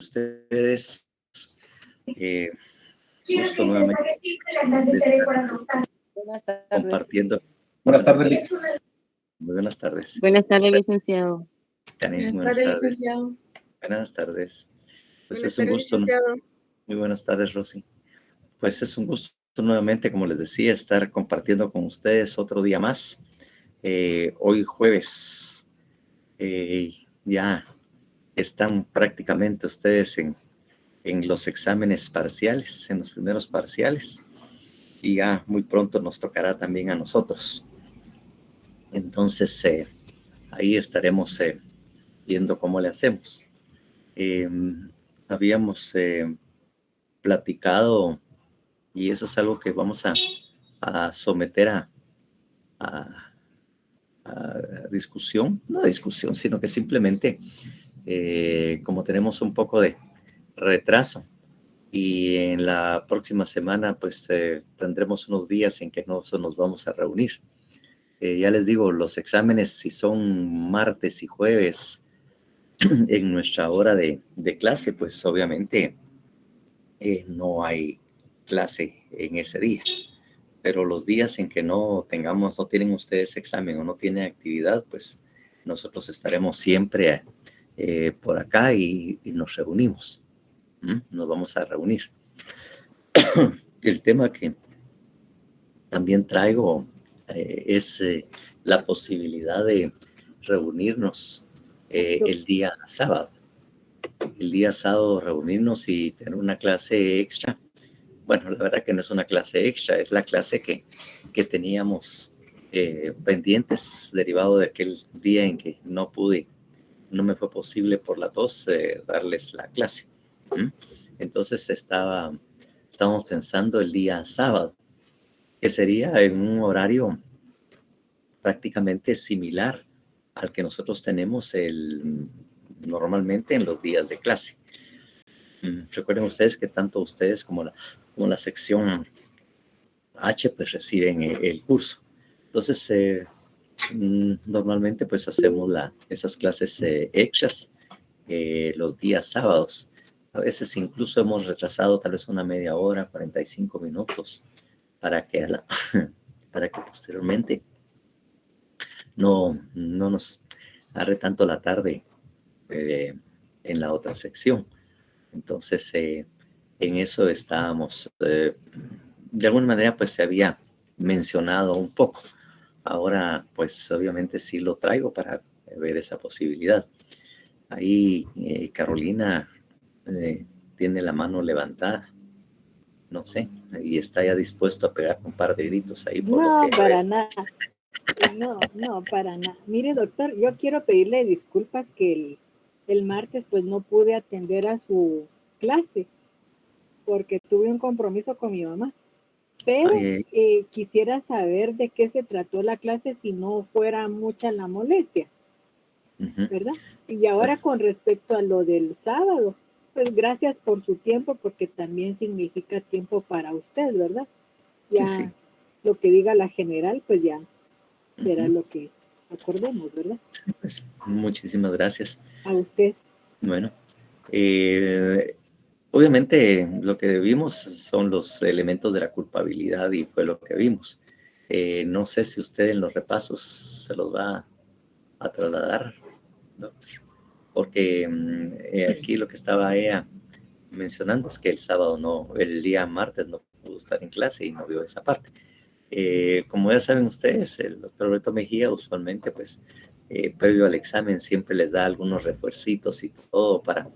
ustedes. Gusto nuevamente de estar Buenas tardes. compartiendo. Buenas tardes, Liz. Muy buenas tardes. Buenas tardes, licenciado. Buenas Buenas tardes, licenciado. Buenas tardes. Pues Buenas es un tardes, gusto. licenciado. Muy buenas tardes, Rosy. Pues es un gusto nuevamente, como les decía, estar compartiendo con ustedes otro día más. Hoy jueves, ya están prácticamente ustedes en los exámenes parciales, en los primeros parciales, y ya muy pronto nos tocará también a nosotros. Entonces, ahí estaremos viendo cómo le hacemos. Habíamos platicado, y eso es algo que vamos a someter a discusión, no discusión, sino que simplemente, como tenemos un poco de retraso, y en la próxima semana pues tendremos unos días en que nos vamos a reunir. Ya les digo, los exámenes, si son martes y jueves en nuestra hora de clase, pues obviamente no hay clase en ese día. Pero los días en que no tienen ustedes examen o no tienen actividad, pues nosotros estaremos siempre por acá y nos reunimos. Nos vamos a reunir. El tema que también traigo es la posibilidad de reunirnos el día sábado. El día sábado reunirnos y tener una clase extra. Bueno, la verdad que no es una clase extra, es la clase que teníamos pendientes derivado de aquel día en que no me fue posible por la tos darles la clase. Entonces estábamos pensando el día sábado, que sería en un horario prácticamente similar al que nosotros tenemos normalmente en los días de clase. Recuerden ustedes que tanto ustedes como la sección H pues reciben el curso. Entonces, normalmente pues hacemos esas clases extras los días sábados. A veces incluso hemos retrasado tal vez una media hora, 45 minutos, para que posteriormente no nos agarre tanto la tarde en la otra sección. Entonces, en eso estábamos. De alguna manera, pues se había mencionado un poco. Ahora, pues obviamente sí lo traigo para ver esa posibilidad. Ahí Carolina tiene la mano levantada, no sé, y está ya dispuesto a pegar un par de gritos ahí. No, para nada. No, para nada. Mire, doctor, yo quiero pedirle disculpas que el martes pues no pude atender a su clase porque tuve un compromiso con mi mamá. Pero quisiera saber de qué se trató la clase si no fuera mucha la molestia, ¿verdad? Y ahora con respecto a lo del sábado, pues gracias por su tiempo porque también significa tiempo para usted, ¿verdad? Ya sí. Lo que diga la general, pues ya será lo que acordemos, ¿verdad? Pues, muchísimas gracias. A usted. Bueno, obviamente lo que vimos son los elementos de la culpabilidad y fue lo que vimos. No sé si usted en los repasos se los va a trasladar, doctor, porque aquí lo que estaba ella mencionando es que el día martes no pudo estar en clase y no vio esa parte. Como ya saben ustedes, el doctor Roberto Mejía usualmente, pues, previo al examen siempre les da algunos refuercitos y todo para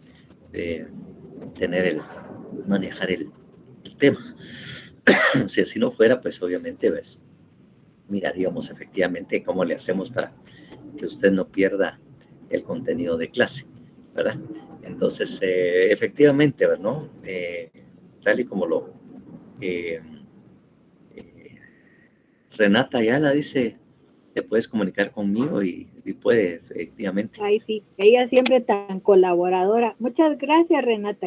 manejar el tema. Si así no fuera, pues obviamente pues, miraríamos efectivamente cómo le hacemos para que usted no pierda el contenido de clase, ¿verdad? Entonces, efectivamente, ¿no? Tal y como Renata Ayala dice, te puedes comunicar conmigo y puede, efectivamente. Ay, sí, ella siempre tan colaboradora. Muchas gracias, Renata.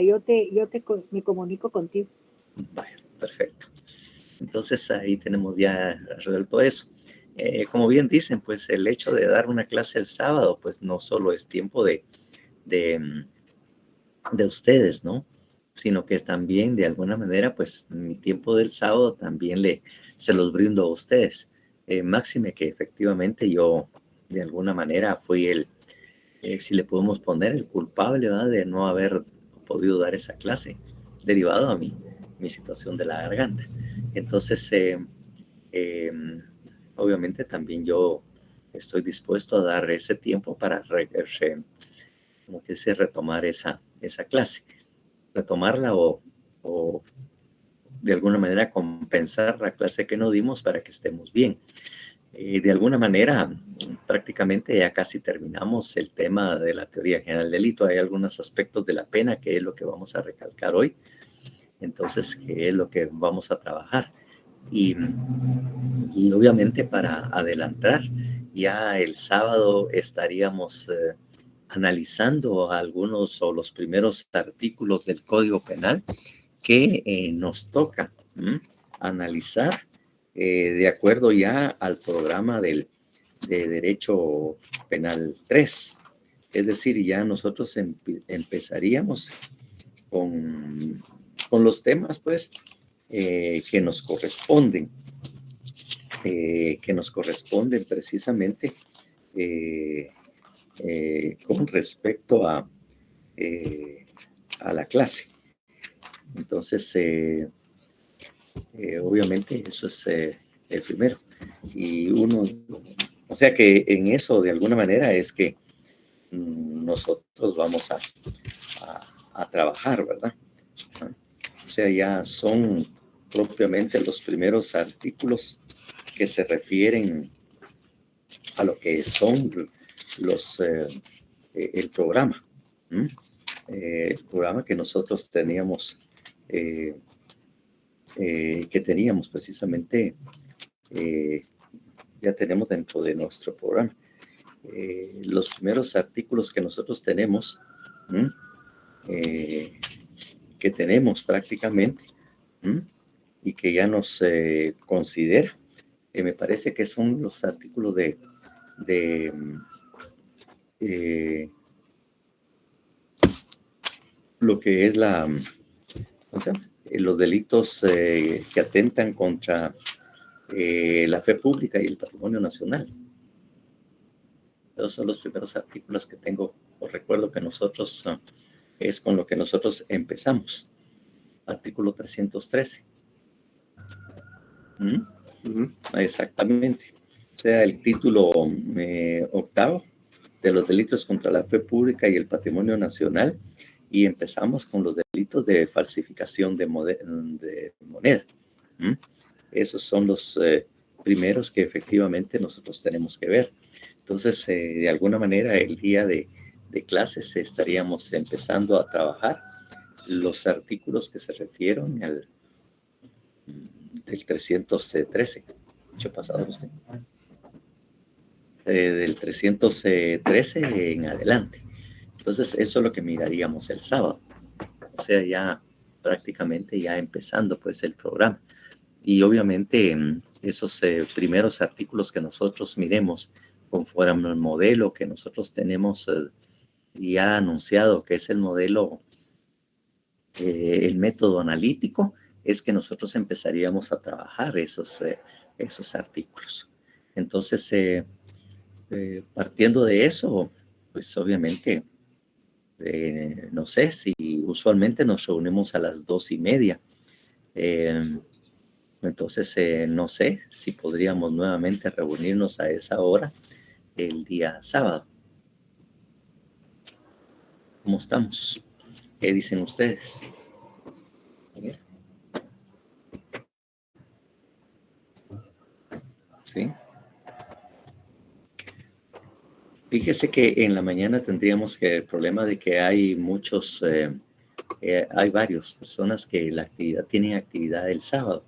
Me comunico contigo. Vaya, perfecto. Entonces ahí tenemos ya resuelto eso. Como bien dicen, pues el hecho de dar una clase el sábado, pues no solo es tiempo de de ustedes, ¿no? Sino que también de alguna manera, pues mi tiempo del sábado también se los brindo a ustedes. Máxime que efectivamente yo de alguna manera fui si le podemos poner el culpable, ¿verdad? De no haber podido dar esa clase, derivado a mi situación de la garganta. Entonces, eh, obviamente también yo estoy dispuesto a dar ese tiempo para como que se retomar esa clase, retomarla o de alguna manera compensar la clase que no dimos para que estemos bien. De alguna manera, prácticamente ya casi terminamos el tema de la teoría general del delito. Hay algunos aspectos de la pena que es lo que vamos a recalcar hoy. Entonces, que es lo que vamos a trabajar. Y obviamente para adelantar, ya el sábado estaríamos analizando algunos o los primeros artículos del Código Penal que nos toca analizar de acuerdo ya al programa de Derecho Penal 3. Es decir, ya nosotros empezaríamos con los temas, pues, que nos corresponden, precisamente con respecto a la clase. Entonces, obviamente, eso es el primero. Y o sea que en eso, de alguna manera, es que nosotros vamos a trabajar, ¿verdad? O sea, ya son propiamente los primeros artículos que se refieren a lo que son el programa. El programa que nosotros teníamos, precisamente, ya tenemos dentro de nuestro programa. Los primeros artículos que nosotros tenemos, que tenemos prácticamente, y que ya nos considera, me parece que son los artículos de lo que es los delitos que atentan contra la fe pública y el patrimonio nacional. Esos son los primeros artículos que tengo, os recuerdo que nosotros es con lo que nosotros empezamos. Artículo 313. Exactamente. O sea, el título octavo de los delitos contra la fe pública y el patrimonio nacional, y empezamos con los delitos de falsificación de moneda. Esos son los primeros que efectivamente nosotros tenemos que ver. Entonces, de alguna manera, el día de clases estaríamos empezando a trabajar los artículos que se refieren del 313. Mucho pasado usted. Del 313 en adelante. Entonces, eso es lo que miraríamos el sábado. O sea, ya prácticamente ya empezando pues el programa. Y obviamente esos primeros artículos que nosotros miremos conforme al modelo que nosotros tenemos ya anunciado, que es el modelo, el método analítico, es que nosotros empezaríamos a trabajar esos artículos. Entonces, partiendo de eso, pues obviamente, no sé si usualmente nos reunimos a las 2:30. Entonces, no sé si podríamos nuevamente reunirnos a esa hora el día sábado. ¿Cómo estamos? ¿Qué dicen ustedes? ¿Sí? Fíjese que en la mañana tendríamos el problema de que hay hay varias personas que tienen actividad el sábado.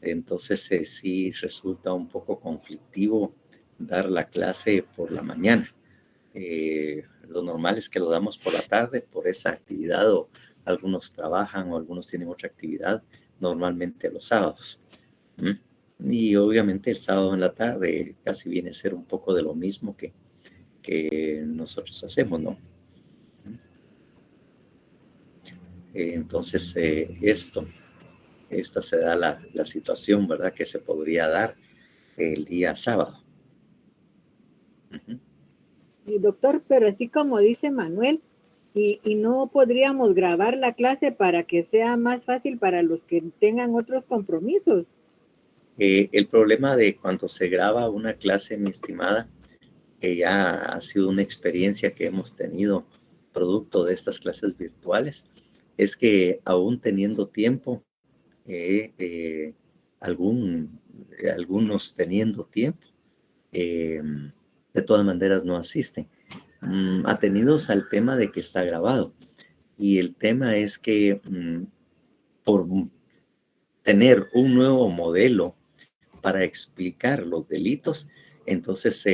Entonces sí resulta un poco conflictivo dar la clase por la mañana. Lo normal es que lo damos por la tarde por esa actividad, o algunos trabajan o algunos tienen otra actividad, normalmente los sábados. Y obviamente el sábado en la tarde casi viene a ser un poco de lo mismo que nosotros hacemos, ¿no? Entonces, esta se da la situación, ¿verdad? Que se podría dar el día sábado. Y doctor, pero así como dice Manuel, y no podríamos grabar la clase para que sea más fácil para los que tengan otros compromisos. El problema de cuando se graba una clase, mi estimada, que ya ha sido una experiencia que hemos tenido producto de estas clases virtuales, es que aún teniendo tiempo, algunos teniendo tiempo, de todas maneras no asisten, atenidos al tema de que está grabado. Y el tema es que por tener un nuevo modelo para explicar los delitos, entonces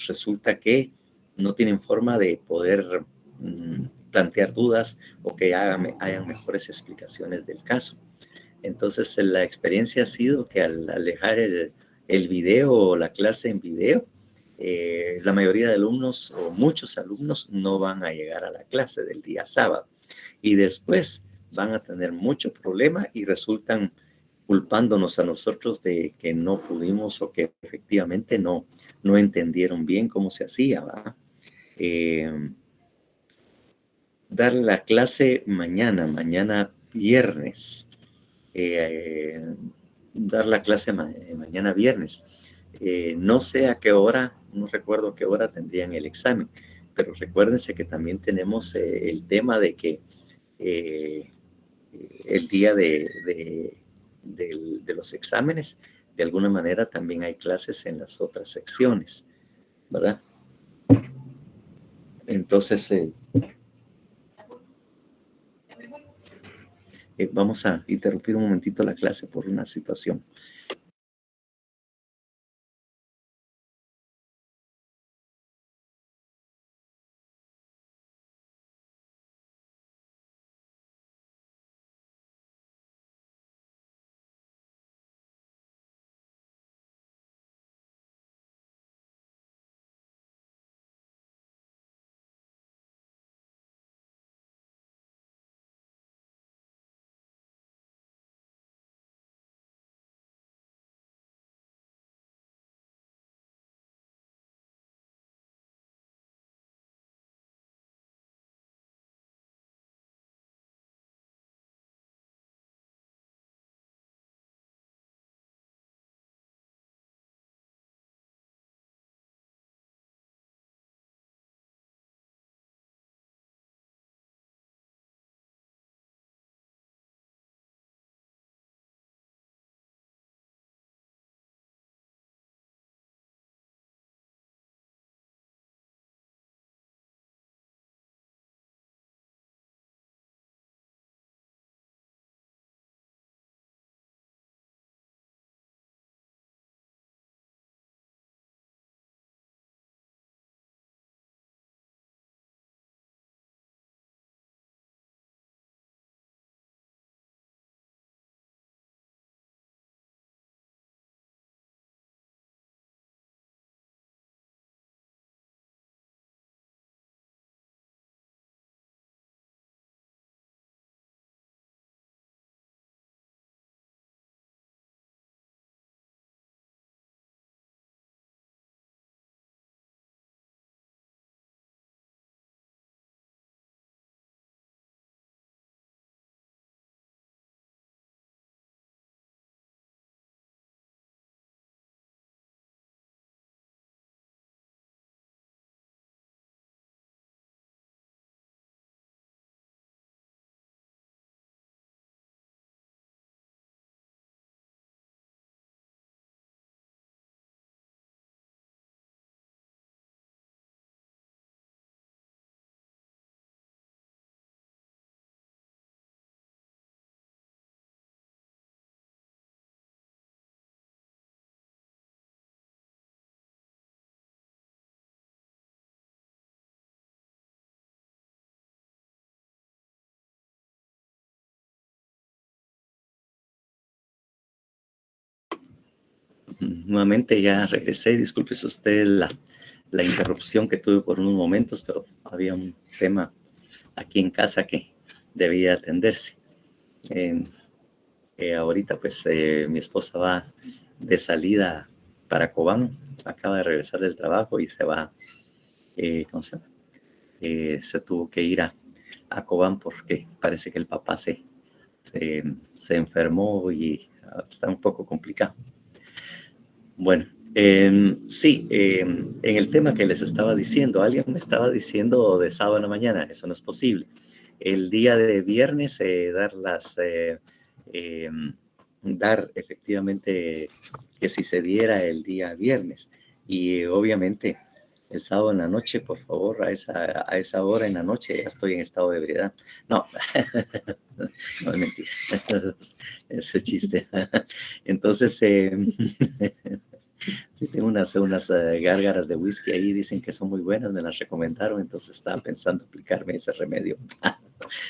resulta que no tienen forma de poder plantear dudas o que hayan mejores explicaciones del caso. Entonces la experiencia ha sido que al dejar el video o la clase en video, la mayoría de alumnos o muchos alumnos no van a llegar a la clase del día sábado y después van a tener mucho problema y resultan culpándonos a nosotros de que no pudimos o que efectivamente no entendieron bien cómo se hacía, ¿va? Dar la clase mañana viernes, dar la clase mañana viernes. No sé a qué hora, no recuerdo a qué hora tendrían el examen, pero recuérdense que también tenemos el tema de que el día de los exámenes, de alguna manera también hay clases en las otras secciones, ¿verdad? Entonces, vamos a interrumpir un momentito la clase por una situación. Nuevamente ya regresé, disculpe usted la interrupción que tuve por unos momentos, pero había un tema aquí en casa que debía atenderse. Ahorita pues mi esposa va de salida para Cobán, acaba de regresar del trabajo y se va, ¿cómo se llama? Se tuvo que ir a Cobán porque parece que el papá se enfermó y está un poco complicado. Bueno, sí, en el tema que les estaba diciendo, alguien me estaba diciendo de sábado en la mañana, eso no es posible. El día de viernes dar efectivamente que si se diera el día viernes y obviamente el sábado en la noche, por favor, a esa hora en la noche ya estoy en estado de ebriedad. No, no es mentira, ese chiste. Entonces, sí, tengo unas gárgaras de whisky ahí, dicen que son muy buenas, me las recomendaron, entonces estaba pensando aplicarme ese remedio.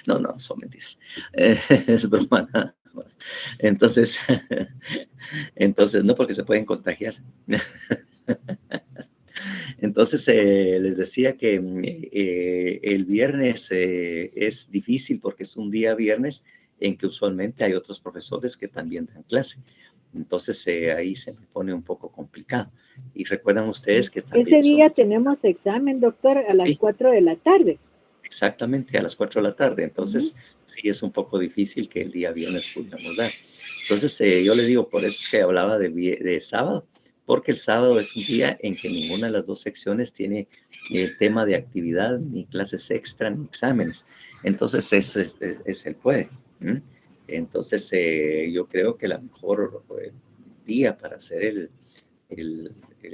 No, son mentiras. Es broma nada más. Entonces, no porque se pueden contagiar. Entonces, les decía que el viernes es difícil porque es un día viernes en que usualmente hay otros profesores que también dan clase. Entonces, ahí se me pone un poco complicado. Y recuerdan ustedes que también ese día tenemos examen, doctor, a las 4 de la tarde. Exactamente, a las 4 de la tarde. Entonces, sí es un poco difícil que el día viernes pudiéramos dar. Entonces, yo le digo, por eso es que hablaba de sábado, porque el sábado es un día en que ninguna de las dos secciones tiene el tema de actividad, ni clases extra, ni exámenes. Entonces, eso es el puede. Entonces, yo creo que la mejor día para hacer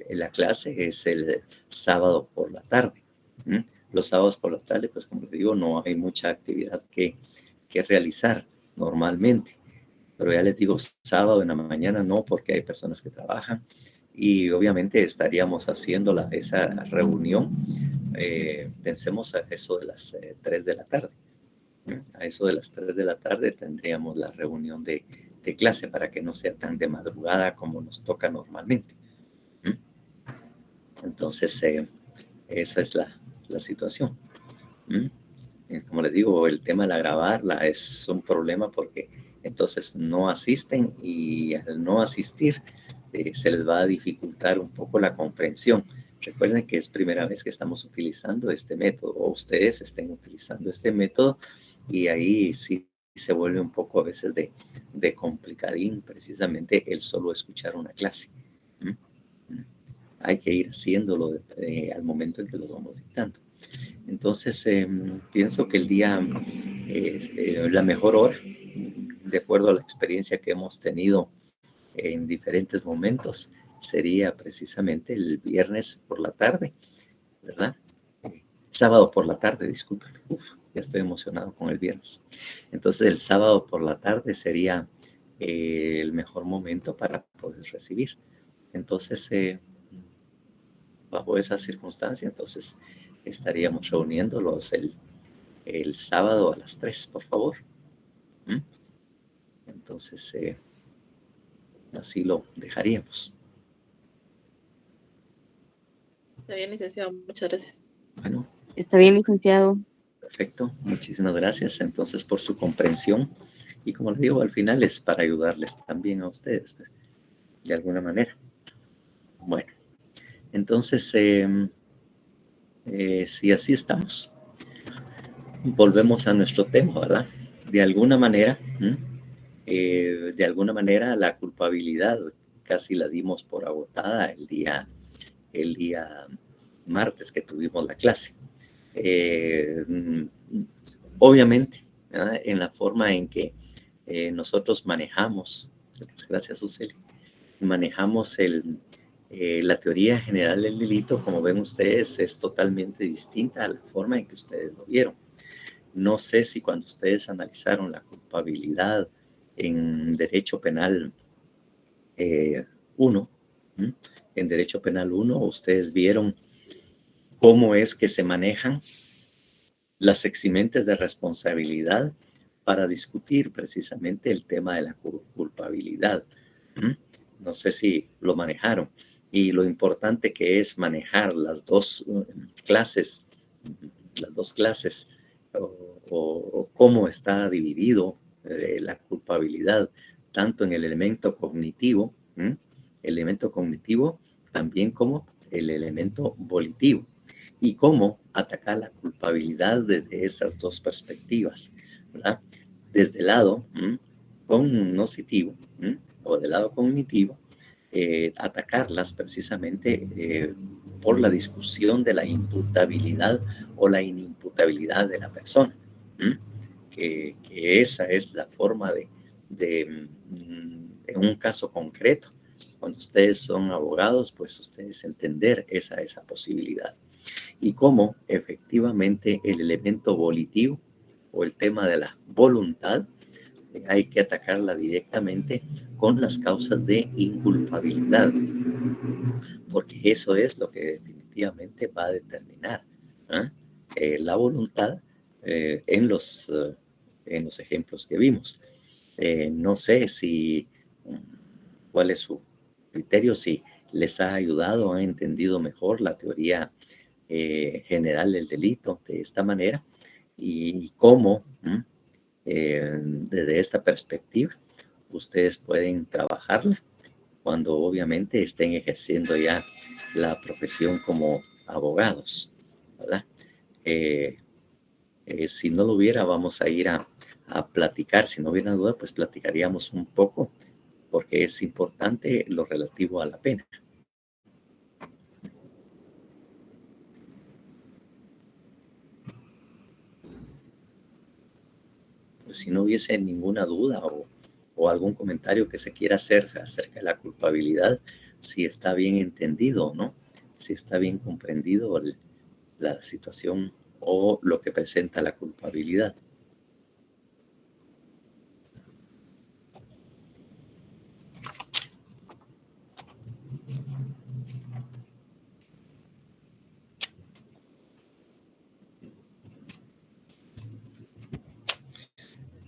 la clase es el sábado por la tarde. Los sábados por la tarde, pues como les digo, no hay mucha actividad que realizar normalmente. Pero ya les digo, sábado en la mañana no, porque hay personas que trabajan y obviamente estaríamos haciendo esa reunión, pensemos a eso de las 3 de la tarde. A eso de las 3 de la tarde tendríamos la reunión de clase para que no sea tan de madrugada como nos toca normalmente. Entonces, esa es la situación. Como les digo, el tema de la grabarla es un problema porque entonces no asisten y al no asistir se les va a dificultar un poco la comprensión. Recuerden que es primera vez que estamos utilizando este método o ustedes estén utilizando este método y ahí sí se vuelve un poco a veces de complicadín precisamente el solo escuchar una clase. Hay que ir haciéndolo al momento en que lo vamos dictando. Entonces, pienso que el día, la mejor hora, de acuerdo a la experiencia que hemos tenido en diferentes momentos, sería precisamente el viernes por la tarde, ¿verdad? Sábado por la tarde, disculpen. Ya estoy emocionado con el viernes. Entonces, el sábado por la tarde sería el mejor momento para poder recibir. Entonces, bajo esa circunstancia, entonces estaríamos reuniéndolos el sábado a las 3, por favor. Entonces, así lo dejaríamos. Está bien, licenciado. Muchas gracias. Bueno. Está bien, licenciado. Perfecto. Muchísimas gracias entonces por su comprensión. Y como les digo, al final es para ayudarles también a ustedes, pues, de alguna manera. Bueno, entonces, si así estamos, volvemos a nuestro tema, ¿verdad? De alguna manera, la culpabilidad casi la dimos por agotada el día martes que tuvimos la clase. Obviamente, ¿verdad? En la forma en que nosotros manejamos, gracias Suseli, manejamos la teoría general del delito, como ven ustedes, es totalmente distinta a la forma en que ustedes lo vieron. No sé si cuando ustedes analizaron la culpabilidad en Derecho Penal 1, en Derecho Penal 1, ustedes vieron cómo es que se manejan las eximentes de responsabilidad para discutir precisamente el tema de la culpabilidad. No sé si lo manejaron. Y lo importante que es manejar las dos clases o cómo está dividido la culpabilidad, tanto en el elemento cognitivo, también como el elemento volitivo, y cómo atacar la culpabilidad desde esas dos perspectivas, ¿verdad? Desde el lado cognitivo o del lado cognitivo, atacarlas precisamente por la discusión de la imputabilidad o la inimputabilidad de la persona. Que esa es la forma en un caso concreto, cuando ustedes son abogados, pues ustedes entender esa posibilidad. Y cómo efectivamente el elemento volitivo o el tema de la voluntad hay que atacarla directamente con las causas de inculpabilidad, porque eso es lo que definitivamente va a determinar la voluntad en los ejemplos que vimos. No sé cuál es su criterio, si les ha ayudado, han entendido mejor la teoría general del delito de esta manera y cómo desde esta perspectiva ustedes pueden trabajarla cuando obviamente estén ejerciendo ya la profesión como abogados, ¿verdad? Si no lo hubiera, vamos a ir a platicar. Si no hubiera duda, pues platicaríamos un poco, porque es importante lo relativo a la pena. Pues si no hubiese ninguna duda o algún comentario que se quiera hacer acerca de la culpabilidad, si está bien entendido o no, si está bien comprendido la situación o lo que presenta la culpabilidad.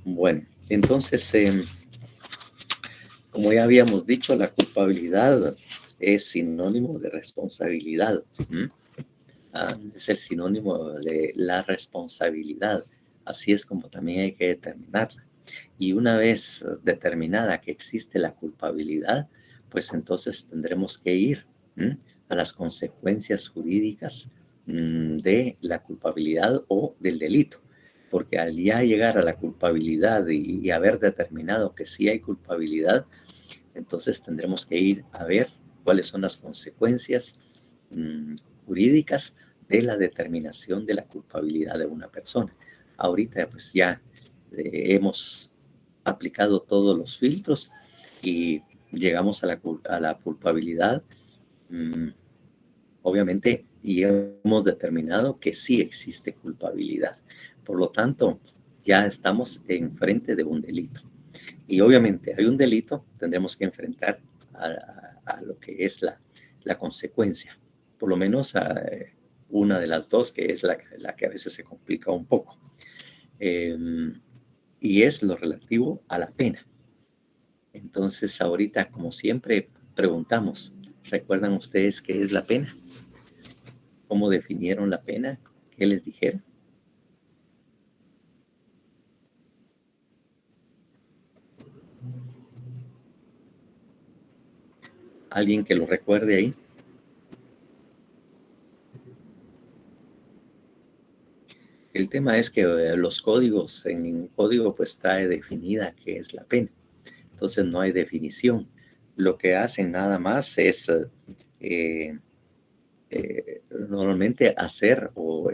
Bueno, entonces, como ya habíamos dicho, la culpabilidad es sinónimo de responsabilidad. Es el sinónimo de la responsabilidad. Así es como también hay que determinarla. Y una vez determinada que existe la culpabilidad, pues entonces tendremos que ir a las consecuencias jurídicas de la culpabilidad o del delito. Porque al ya llegar a la culpabilidad y haber determinado que sí hay culpabilidad, entonces tendremos que ir a ver cuáles son las consecuencias jurídicas de la determinación de la culpabilidad de una persona. Ahorita pues ya hemos aplicado todos los filtros y llegamos a la culpabilidad, obviamente, y hemos determinado que sí existe culpabilidad. Por lo tanto, ya estamos enfrente de un delito. Y obviamente hay un delito, tendremos que enfrentar a lo que es la consecuencia, por lo menos a una de las dos, que es la que a veces se complica un poco. Y es lo relativo a la pena. Entonces, ahorita, como siempre, preguntamos, ¿recuerdan ustedes qué es la pena? ¿Cómo definieron la pena? ¿Qué les dijeron? ¿Alguien que lo recuerde ahí? El tema es que los códigos, en ningún código pues está definida qué es la pena. Entonces no hay definición. Lo que hacen nada más es normalmente hacer o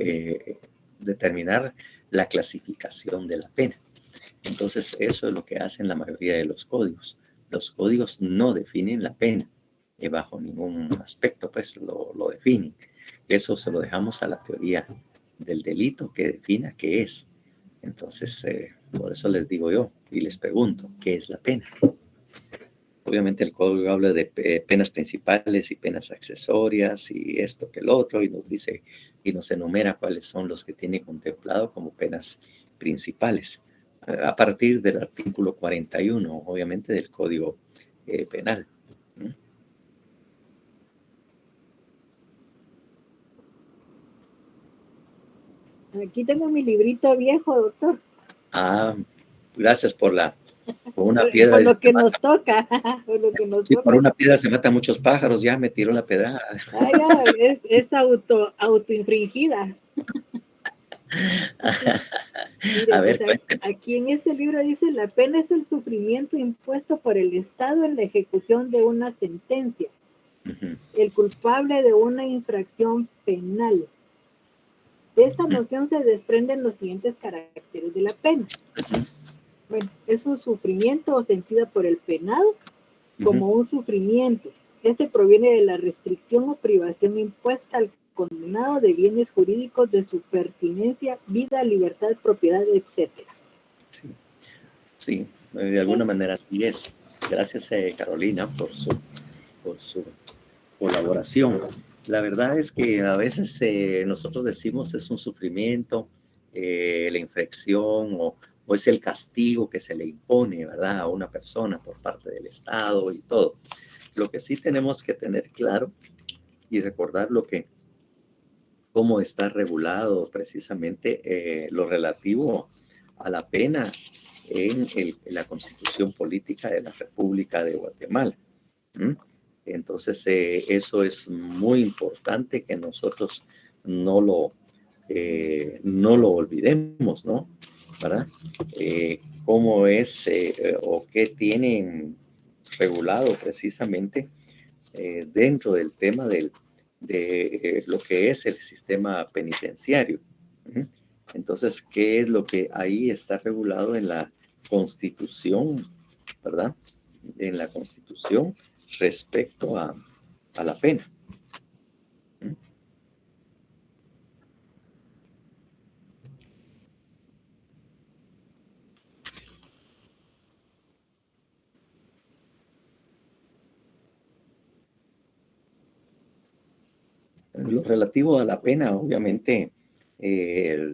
determinar la clasificación de la pena. Entonces eso es lo que hacen la mayoría de los códigos. Los códigos no definen la pena bajo ningún aspecto, pues lo definen. Eso se lo dejamos a la teoría del delito que defina qué es. Entonces, por eso les digo yo y les pregunto, ¿qué es la pena? Obviamente el código habla de penas principales y penas accesorias y esto que el otro, y nos dice y nos enumera cuáles son los que tiene contemplado como penas principales, a partir del artículo 41, obviamente, del Código Penal. Aquí tengo mi librito viejo, doctor. Ah, gracias por una piedra. Por lo que nos toca. Por lo que nos Sí, toca. por una piedra se matan muchos pájaros, ya me tiró la pedrada. Ah, ya, es autoinfringida. Mire, A ver, pues cuénteme. aquí en este libro dice, la pena es el sufrimiento impuesto por el Estado en la ejecución de una sentencia, Ujú, el culpable de una infracción penal. De esta ujú, noción se desprenden los siguientes caracteres de la pena. ujú, Bueno, es un sufrimiento o sentida por el penado ujú. como un sufrimiento. Este proviene de la restricción o privación impuesta al condenado de bienes jurídicos de su pertinencia, vida, libertad, propiedad, etcétera. Sí, sí, de alguna manera así es. Gracias, Carolina, por su colaboración. La verdad es que a veces nosotros decimos es un sufrimiento, la infracción o es el castigo que se le impone, ¿verdad? A una persona por parte del Estado y todo. Lo que sí tenemos que tener claro y recordar cómo está regulado precisamente lo relativo a la pena en la Constitución Política de la República de Guatemala. ¿Mm? Entonces, eso es muy importante que nosotros no no lo olvidemos, ¿no? ¿Verdad? ¿Cómo es o qué tienen regulado precisamente dentro del tema de lo que es el sistema penitenciario? ¿Mm? Entonces, ¿qué es lo que ahí está regulado en la Constitución, ¿verdad? En la Constitución respecto a la pena. ¿Mm? Lo relativo a la pena, obviamente,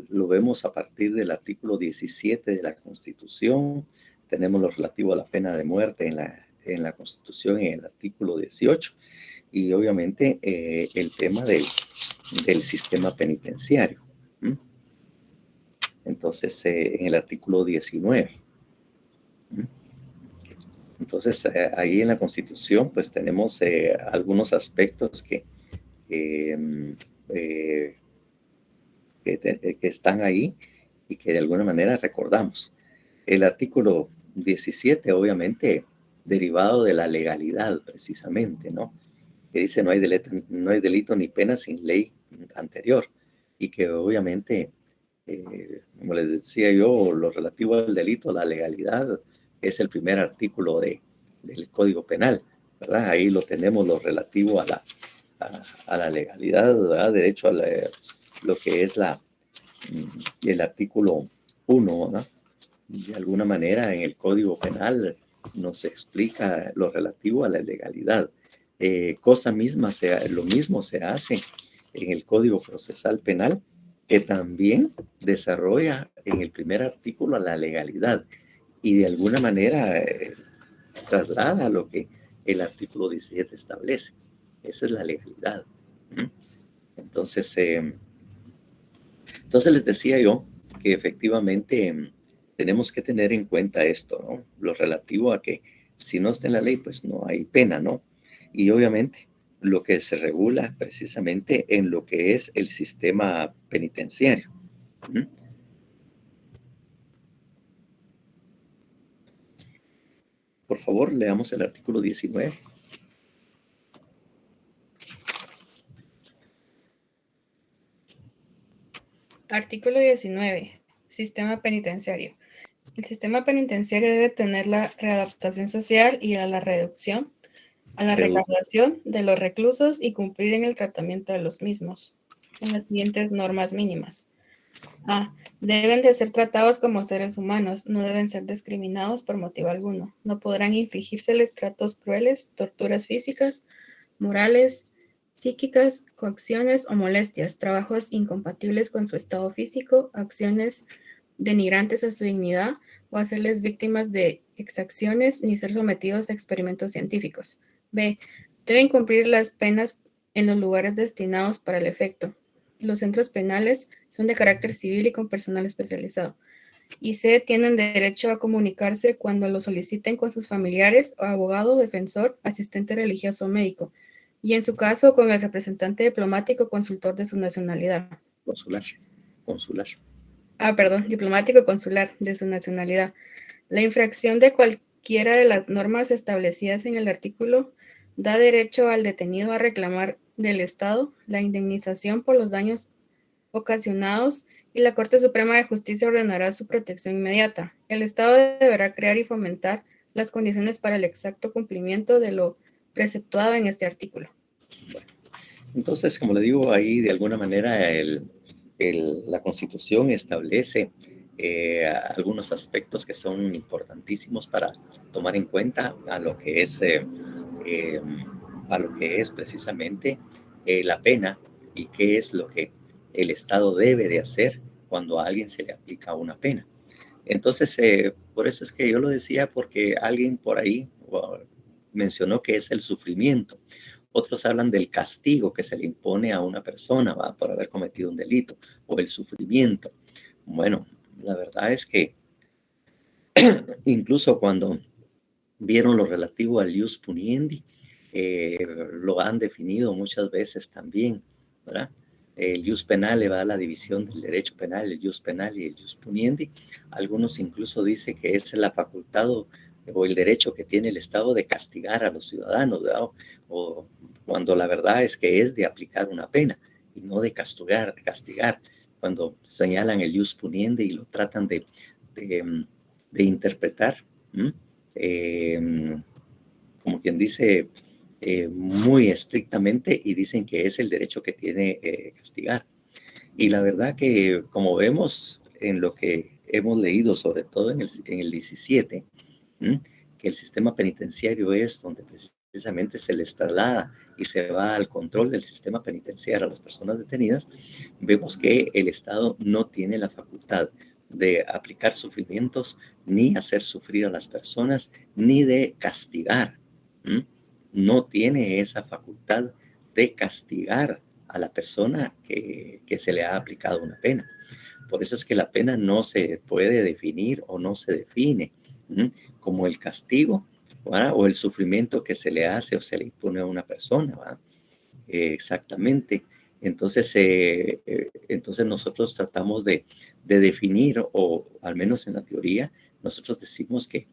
lo vemos a partir del artículo 17 de la Constitución. Tenemos lo relativo a la pena de muerte en la Constitución en el artículo 18. Y obviamente el tema del sistema penitenciario. ¿Mm? Entonces, en el artículo 19. ¿Mm? Entonces, ahí en la Constitución, pues tenemos algunos aspectos que, mm, eh, que están ahí y que de alguna manera recordamos. El artículo 17, obviamente, derivado de la legalidad, precisamente, ¿no? Que dice no hay delito ni pena sin ley anterior. Y que obviamente, como les decía yo, lo relativo al delito, la legalidad, es el primer artículo del Código Penal, ¿verdad? Ahí lo tenemos, lo relativo a la legalidad, ¿verdad? Derecho a lo que es el artículo 1, ¿no? De alguna manera en el Código Penal nos explica lo relativo a la legalidad. Lo mismo se hace en el Código Procesal Penal, que también desarrolla en el primer artículo la legalidad y de alguna manera traslada lo que el artículo 17 establece. Esa es la legalidad. ¿Mm? Entonces, entonces les decía yo que efectivamente tenemos que tener en cuenta esto, ¿no? Lo relativo a que si no está en la ley, pues no hay pena, ¿no? Y obviamente lo que se regula precisamente en lo que es el sistema penitenciario. ¿Mm? Por favor, leamos el artículo 19. Artículo 19. Sistema penitenciario. El sistema penitenciario debe tener la readaptación social y a la reducción, a la recaudación de los reclusos y cumplir en el tratamiento de los mismos, en las siguientes normas mínimas. A. Deben de ser tratados como seres humanos, no deben ser discriminados por motivo alguno. No podrán infligírseles tratos crueles, torturas físicas, morales, psíquicas, coacciones o molestias, trabajos incompatibles con su estado físico, acciones denigrantes a su dignidad o hacerles víctimas de exacciones ni ser sometidos a experimentos científicos. B. Deben cumplir las penas en los lugares destinados para el efecto. los centros penales son de carácter civil y con personal especializado. Y C, tienen derecho a comunicarse cuando lo soliciten con sus familiares, o abogado, defensor, asistente religioso o médico, y en su caso con el representante diplomático o consultor de su nacionalidad. Consular. Diplomático o consular de su nacionalidad. La infracción de cualquiera de las normas establecidas en el artículo da derecho al detenido a reclamar del Estado la indemnización por los daños ocasionados y la Corte Suprema de Justicia ordenará su protección inmediata. El Estado deberá crear y fomentar las condiciones para el exacto cumplimiento de lo preceptuado en este artículo. Bueno, entonces, como le digo, ahí de alguna manera la Constitución establece algunos aspectos que son importantísimos para tomar en cuenta a lo que es precisamente la pena y qué es lo que el Estado debe de hacer cuando a alguien se le aplica una pena. Entonces, por eso es que yo lo decía, porque alguien por ahí mencionó que es el sufrimiento. Otros hablan del castigo que se le impone a una persona, ¿va?, por haber cometido un delito, o el sufrimiento. Bueno, la verdad es que incluso cuando vieron lo relativo al ius puniendi, lo han definido muchas veces también, ¿verdad? El ius penale va a la división del derecho penal, el ius penal y el ius puniendi. Algunos incluso dicen que es la facultad o el derecho que tiene el Estado de castigar a los ciudadanos, ¿verdad? O cuando la verdad es que es de aplicar una pena y no de castigar. Cuando señalan el ius puniendi y lo tratan de interpretar, como quien dice, muy estrictamente, y dicen que es el derecho que tiene castigar. Y la verdad que, como vemos en lo que hemos leído, sobre todo en el 17, que el sistema penitenciario es donde precisamente se les traslada y se va al control del sistema penitenciario a las personas detenidas, vemos que el Estado no tiene la facultad de aplicar sufrimientos, ni hacer sufrir a las personas, ni de castigar. No tiene esa facultad de castigar a la persona que se le ha aplicado una pena. Por eso es que la pena no se puede definir o no se define como el castigo, ¿verdad?, o el sufrimiento que se le hace o se le impone a una persona, ¿verdad? Exactamente. Entonces, entonces nosotros tratamos de definir, o al menos en la teoría, nosotros decimos que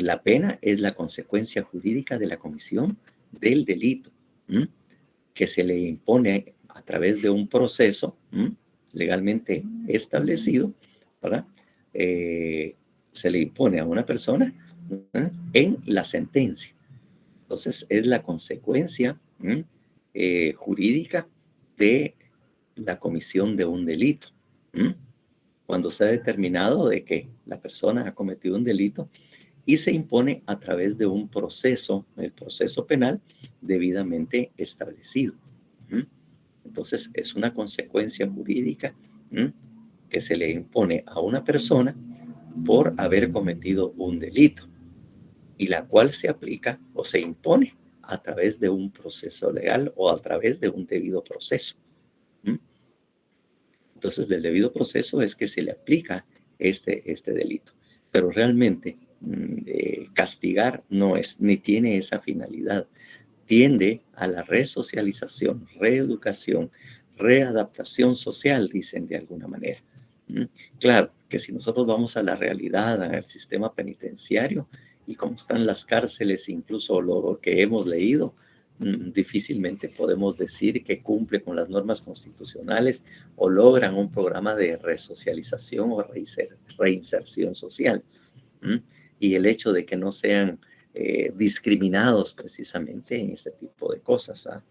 la pena es la consecuencia jurídica de la comisión del delito, que se le impone a través de un proceso legalmente establecido, ¿verdad? Se le impone a una persona en la sentencia. Entonces, es la consecuencia jurídica de la comisión de un delito. Cuando se ha determinado de que la persona ha cometido un delito y se impone a través de un proceso, el proceso penal, debidamente establecido. Entonces, es una consecuencia jurídica que se le impone a una persona por haber cometido un delito, y la cual se aplica o se impone a través de un proceso legal o a través de un debido proceso. Entonces, del debido proceso es que se le aplica este delito. Pero realmente castigar no es, ni tiene esa finalidad. Tiende a la resocialización, reeducación, readaptación social, dicen de alguna manera. Claro que si nosotros vamos a la realidad, al sistema penitenciario, y cómo están las cárceles, incluso lo que hemos leído, difícilmente podemos decir que cumple con las normas constitucionales o logran un programa de resocialización o reinserción social. Y el hecho de que no sean discriminados precisamente en este tipo de cosas, ¿verdad?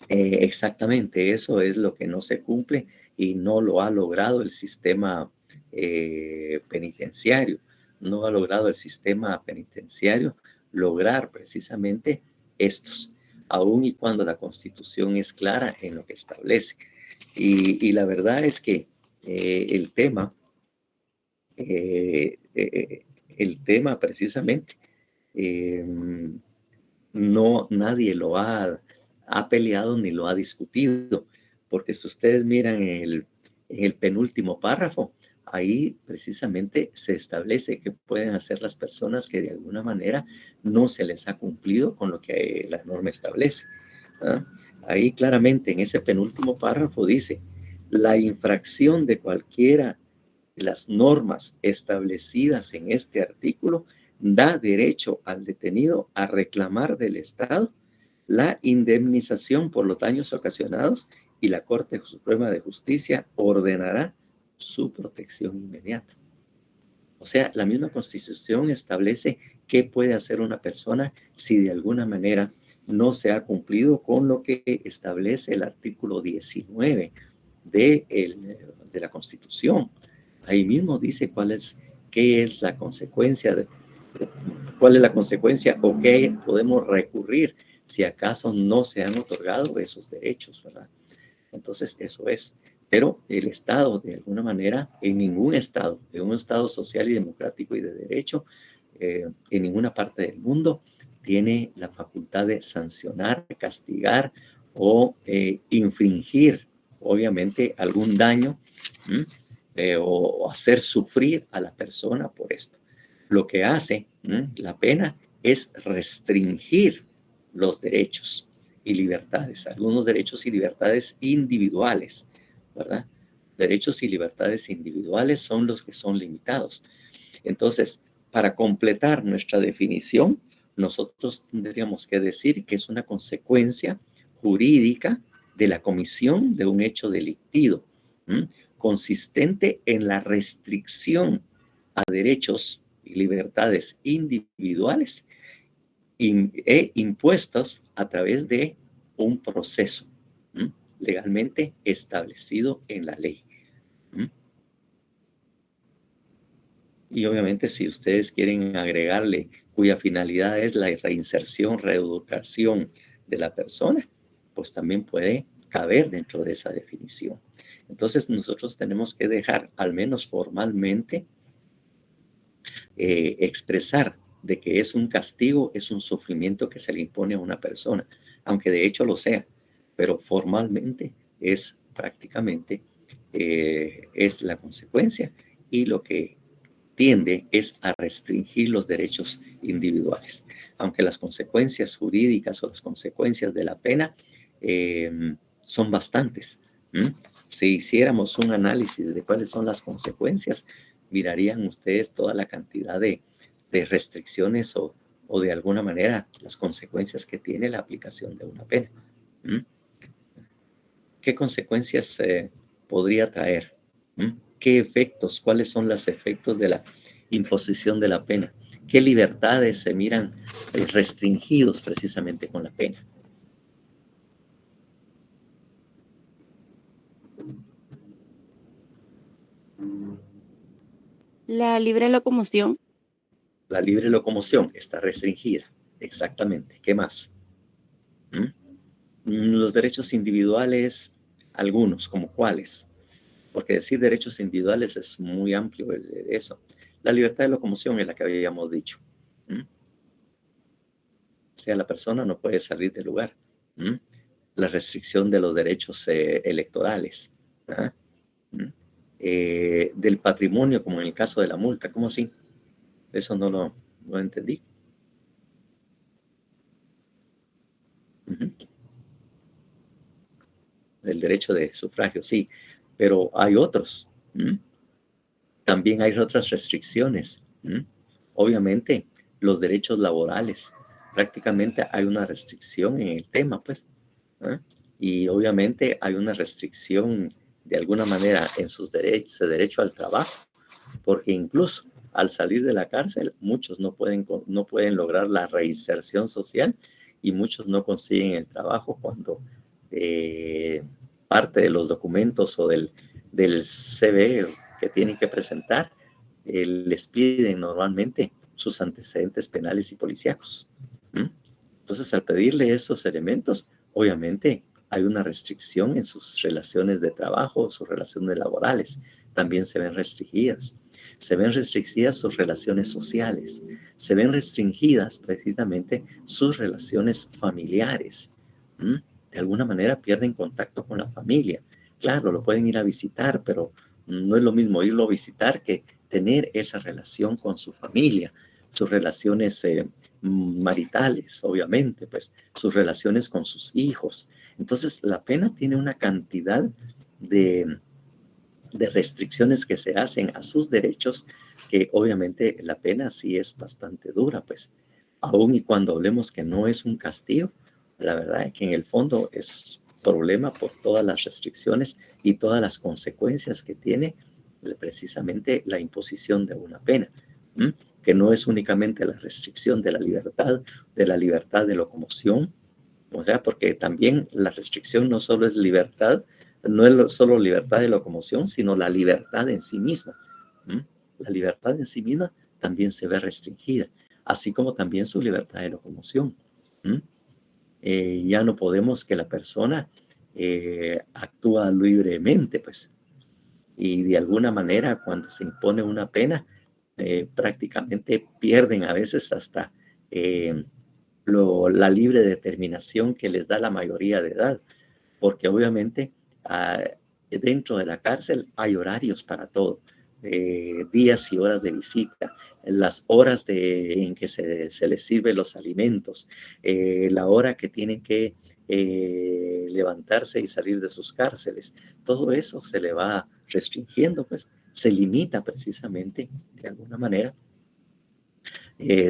Exactamente, eso es lo que no se cumple y no lo ha logrado el sistema penitenciario. No ha logrado el sistema penitenciario lograr precisamente estos, aun y cuando la Constitución es clara en lo que establece. Y la verdad es que el tema precisamente, no, nadie lo ha peleado ni lo ha discutido, porque si ustedes miran en el penúltimo párrafo, ahí precisamente se establece qué pueden hacer las personas que de alguna manera no se les ha cumplido con lo que la norma establece. ¿Ah? Ahí claramente en ese penúltimo párrafo dice, la infracción de cualquiera de las normas establecidas en este artículo da derecho al detenido a reclamar del Estado la indemnización por los daños ocasionados y la Corte Suprema de Justicia ordenará su protección inmediata. O sea, la misma Constitución establece qué puede hacer una persona si de alguna manera no se ha cumplido con lo que establece el artículo 19 de la Constitución. Ahí mismo dice qué es la consecuencia, cuál es la consecuencia o qué podemos recurrir si acaso no se han otorgado esos derechos, ¿verdad? Entonces, eso es. Pero el Estado, de alguna manera, en ningún Estado, en un Estado social y democrático y de derecho, en ninguna parte del mundo, tiene la facultad de sancionar, castigar o infringir, obviamente, algún daño o hacer sufrir a la persona por esto. Lo que hace la pena es restringir los derechos y libertades, algunos derechos y libertades individuales, ¿verdad? Derechos y libertades individuales son los que son limitados. Entonces, para completar nuestra definición, nosotros tendríamos que decir que es una consecuencia jurídica de la comisión de un hecho delictivo, consistente en la restricción a derechos y libertades individuales e impuestos a través de un proceso legalmente establecido en la ley. Y obviamente si ustedes quieren agregarle cuya finalidad es la reinserción, reeducación de la persona, pues también puede caber dentro de esa definición. Entonces nosotros tenemos que dejar, al menos formalmente, expresar de que es un castigo, es un sufrimiento que se le impone a una persona, aunque de hecho lo sea, pero formalmente es prácticamente es la consecuencia y lo que tiende es a restringir los derechos individuales, aunque las consecuencias jurídicas o las consecuencias de la pena son bastantes. Si hiciéramos un análisis de cuáles son las consecuencias, mirarían ustedes toda la cantidad de restricciones o de alguna manera las consecuencias que tiene la aplicación de una pena. ¿Qué consecuencias podría traer? ¿Qué efectos? ¿Cuáles son los efectos de la imposición de la pena? ¿Qué libertades se miran restringidos precisamente con la pena? La libre locomoción. La libre locomoción está restringida, exactamente. ¿Qué más? Los derechos individuales, algunos, ¿como cuáles? Porque decir derechos individuales es muy amplio eso. La libertad de locomoción es la que habíamos dicho. O sea, la persona no puede salir del lugar. La restricción de los derechos electorales. Del patrimonio, como en el caso de la multa. ¿Cómo así? Eso no lo entendí. El derecho de sufragio, sí, pero hay otros. También hay otras restricciones. Obviamente, los derechos laborales. Prácticamente hay una restricción en el tema, pues. Y obviamente hay una restricción de alguna manera en sus derechos, de derecho al trabajo, porque incluso al salir de la cárcel, muchos no pueden lograr la reinserción social y muchos no consiguen el trabajo cuando parte de los documentos o del CV que tienen que presentar, les piden normalmente sus antecedentes penales y policíacos. Entonces, al pedirle esos elementos, obviamente hay una restricción en sus relaciones de trabajo, sus relaciones laborales, también se ven restringidas. Se ven restringidas sus relaciones sociales, se ven restringidas precisamente sus relaciones familiares. de alguna manera pierden contacto con la familia. Claro, lo pueden ir a visitar, pero no es lo mismo irlo a visitar que tener esa relación con su familia, sus relaciones maritales, obviamente, pues sus relaciones con sus hijos. Entonces, la pena tiene una cantidad de restricciones que se hacen a sus derechos, que obviamente la pena sí es bastante dura, pues, aun y cuando hablemos que no es un castigo, la verdad es que en el fondo es problema por todas las restricciones y todas las consecuencias que tiene precisamente la imposición de una pena, ¿m? Que no es únicamente la restricción de la libertad de locomoción, o sea, porque también la restricción no solo es libertad, no es solo libertad de locomoción, sino la libertad en sí misma. ¿Mm? La libertad en sí misma también se ve restringida, así como también su libertad de locomoción. ¿Mm? Ya no podemos que la persona actúa libremente, pues, y de alguna manera cuando se impone una pena, prácticamente pierden a veces hasta la libre determinación que les da la mayoría de edad, porque obviamente ah, dentro de la cárcel hay horarios para todo, días y horas de visita, las horas en que se les sirven los alimentos, la hora que tienen que levantarse y salir de sus cárceles. Todo eso se le va restringiendo, pues se limita precisamente de alguna manera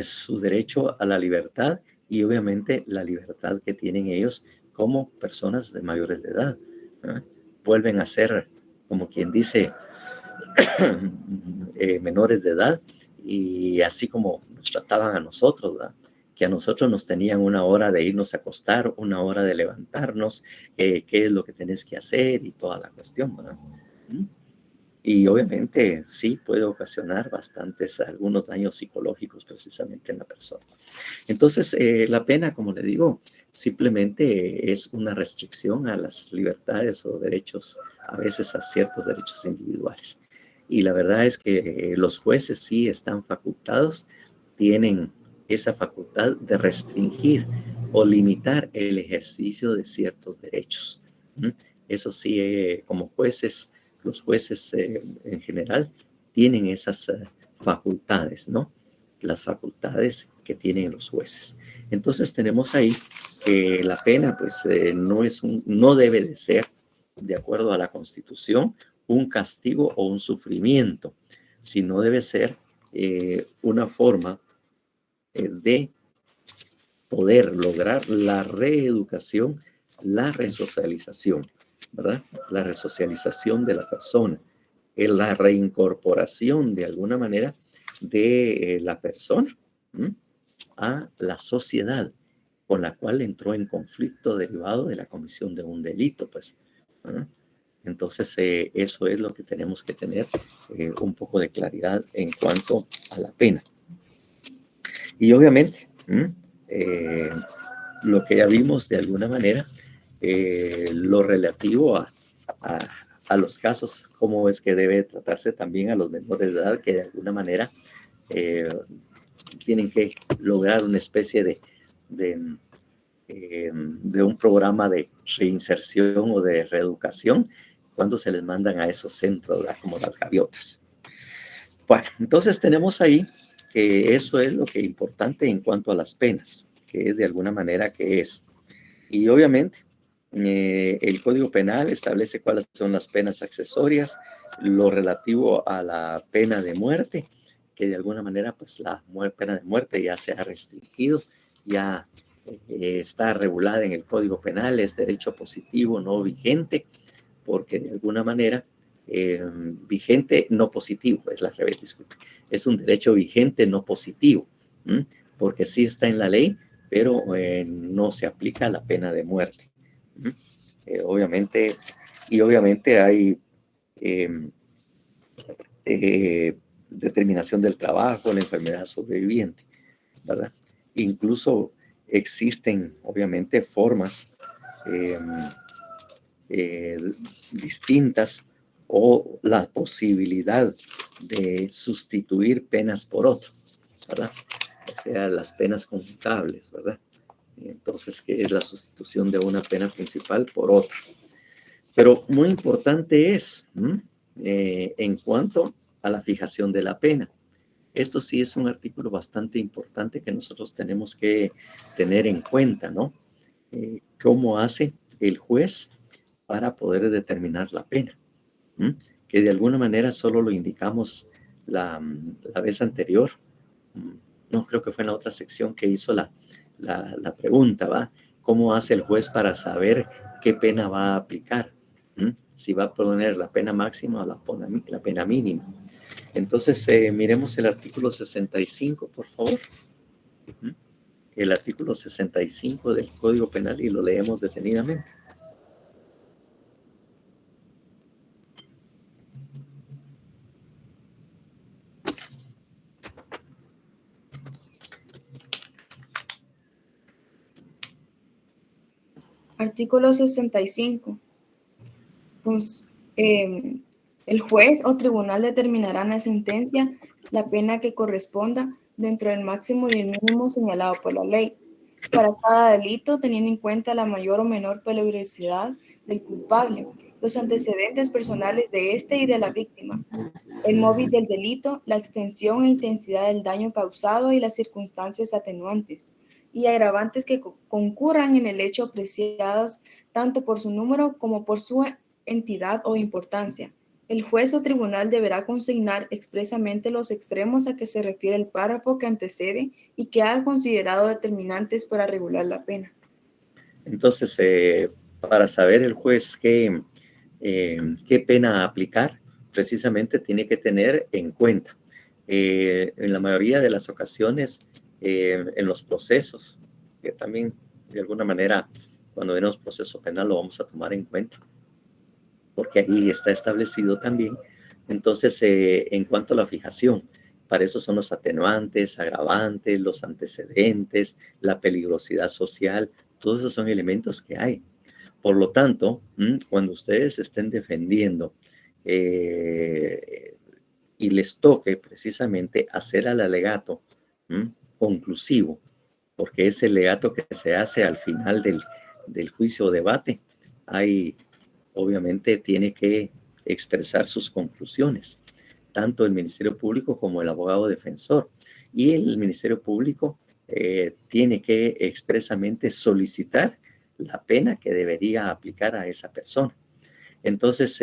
su derecho a la libertad y obviamente la libertad que tienen ellos como personas de mayores de edad. ¿Eh? Vuelven a ser, como quien dice, menores de edad, y así como nos trataban a nosotros, ¿verdad? Que a nosotros nos tenían una hora de irnos a acostar, una hora de levantarnos, qué es lo que tenés que hacer y toda la cuestión, ¿verdad? ¿Mm? Y obviamente sí puede ocasionar algunos daños psicológicos precisamente en la persona. Entonces, la pena, como le digo, simplemente es una restricción a las libertades o derechos, a veces a ciertos derechos individuales. Y la verdad es que los jueces sí están facultados, tienen esa facultad de restringir o limitar el ejercicio de ciertos derechos. ¿Mm? Eso sí, como jueces, los jueces en general tienen esas facultades, ¿no? Las facultades que tienen los jueces. Entonces tenemos ahí que la pena pues no debe de ser, de acuerdo a la Constitución, un castigo o un sufrimiento, sino debe ser una forma de poder lograr la reeducación, la resocialización, ¿verdad? La resocialización de la persona, la reincorporación de alguna manera de la persona a la sociedad con la cual entró en conflicto derivado de la comisión de un delito, pues. ¿Ah? Entonces, eso es lo que tenemos que tener un poco de claridad en cuanto a la pena. Y obviamente, lo que ya vimos de alguna manera, lo relativo a los casos, cómo es que debe tratarse también a los menores de edad que de alguna manera tienen que lograr una especie de un programa de reinserción o de reeducación cuando se les mandan a esos centros, ¿verdad? Como las gaviotas. Bueno, entonces tenemos ahí que eso es lo que es importante en cuanto a las penas, que es de alguna manera que es. Y obviamente el Código Penal establece cuáles son las penas accesorias, lo relativo a la pena de muerte, que de alguna manera pues la pena de muerte ya se ha restringido, ya está regulada en el Código Penal, es derecho positivo no vigente, porque de alguna manera vigente no positivo, es la revés, disculpe, es un derecho vigente no positivo, porque sí está en la ley, pero no se aplica la pena de muerte. Obviamente hay determinación del trabajo, la enfermedad sobreviviente, ¿verdad? Incluso existen, obviamente, formas distintas o la posibilidad de sustituir penas por otro, ¿verdad? O sea, las penas conmutables, ¿verdad? Entonces, que es la sustitución de una pena principal por otra. Pero muy importante es en cuanto a la fijación de la pena. Esto sí es un artículo bastante importante que nosotros tenemos que tener en cuenta, ¿no? ¿Cómo hace el juez para poder determinar la pena? Que de alguna manera solo lo indicamos la vez anterior. No, creo que fue en la otra sección que hizo la pregunta, ¿va? ¿Cómo hace el juez para saber qué pena va a aplicar? Si va a poner la pena máxima o la pena mínima. Entonces, miremos el artículo 65, por favor. El artículo 65 del Código Penal y lo leemos detenidamente. Artículo 65. Pues, el juez o tribunal determinará en la sentencia la pena que corresponda dentro del máximo y el mínimo señalado por la ley, para cada delito, teniendo en cuenta la mayor o menor peligrosidad del culpable, los antecedentes personales de éste y de la víctima, el móvil del delito, la extensión e intensidad del daño causado y las circunstancias atenuantes y agravantes que concurran en el hecho apreciadas tanto por su número como por su entidad o importancia. El juez o tribunal deberá consignar expresamente los extremos a que se refiere el párrafo que antecede y que ha considerado determinantes para regular la pena. Entonces, para saber el juez qué pena aplicar, precisamente tiene que tener en cuenta. En la mayoría de las ocasiones, en los procesos, que también de alguna manera cuando vemos proceso penal lo vamos a tomar en cuenta, porque ahí está establecido también. Entonces, en cuanto a la fijación, para eso son los atenuantes, agravantes, los antecedentes, la peligrosidad social, todos esos son elementos que hay. Por lo tanto, cuando ustedes estén defendiendo y les toque precisamente hacer al alegato conclusivo, porque es el alegato que se hace al final del juicio o debate, obviamente tiene que expresar sus conclusiones, tanto el Ministerio Público como el abogado defensor. Y el Ministerio Público tiene que expresamente solicitar la pena que debería aplicar a esa persona. Entonces,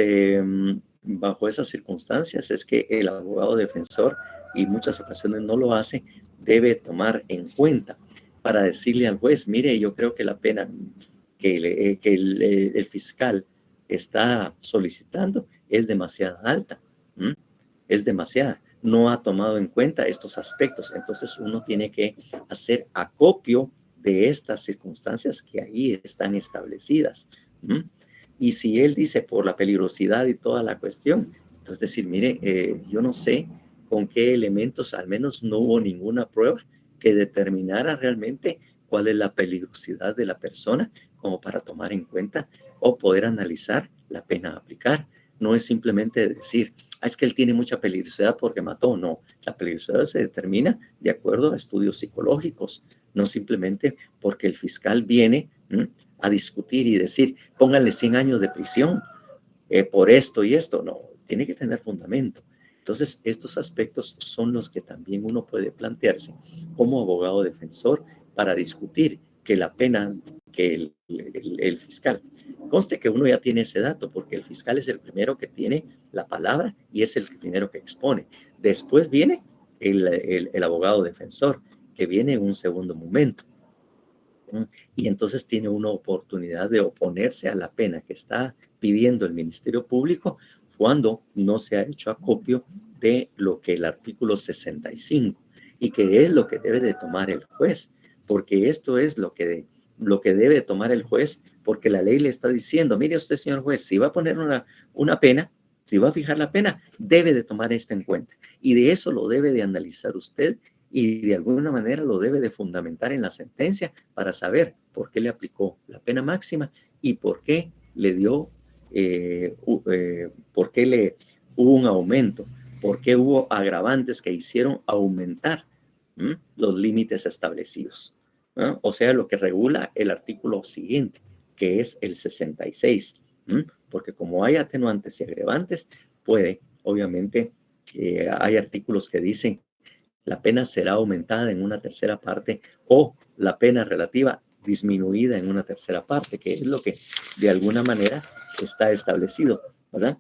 bajo esas circunstancias es que el abogado defensor, y muchas ocasiones no lo hace, debe tomar en cuenta para decirle al juez, mire, yo creo que la pena que el fiscal está solicitando es demasiado alta, es demasiada, no ha tomado en cuenta estos aspectos. Entonces uno tiene que hacer acopio de estas circunstancias que ahí están establecidas. Y si él dice por la peligrosidad y toda la cuestión, entonces decir, mire, yo no sé con qué elementos, al menos no hubo ninguna prueba que determinara realmente cuál es la peligrosidad de la persona como para tomar en cuenta o poder analizar la pena a aplicar. No es simplemente decir, es que él tiene mucha peligrosidad porque mató. No, la peligrosidad se determina de acuerdo a estudios psicológicos, no simplemente porque el fiscal viene a discutir y decir, pónganle 100 años de prisión por esto y esto. No, tiene que tener fundamento. Entonces, estos aspectos son los que también uno puede plantearse como abogado defensor para discutir que la pena que el fiscal. Conste que uno ya tiene ese dato porque el fiscal es el primero que tiene la palabra y es el primero que expone. Después viene el abogado defensor, que viene en un segundo momento. Y entonces tiene una oportunidad de oponerse a la pena que está pidiendo el Ministerio Público cuando no se ha hecho acopio de lo que el artículo 65 y que es lo que debe de tomar el juez, porque esto es lo que debe de tomar el juez, porque la ley le está diciendo, mire usted, señor juez, si va a poner una pena, si va a fijar la pena, debe de tomar esto en cuenta y de eso lo debe de analizar usted y de alguna manera lo debe de fundamentar en la sentencia para saber por qué le aplicó la pena máxima y por qué le dio, por qué hubo un aumento, por qué hubo agravantes que hicieron aumentar los límites establecidos. ¿no? O sea, lo que regula el artículo siguiente, que es el 66, ¿no? Porque como hay atenuantes y agravantes, puede, obviamente, hay artículos que dicen la pena será aumentada en una tercera parte o la pena relativa disminuida en una tercera parte, que es lo que de alguna manera está establecido, ¿verdad?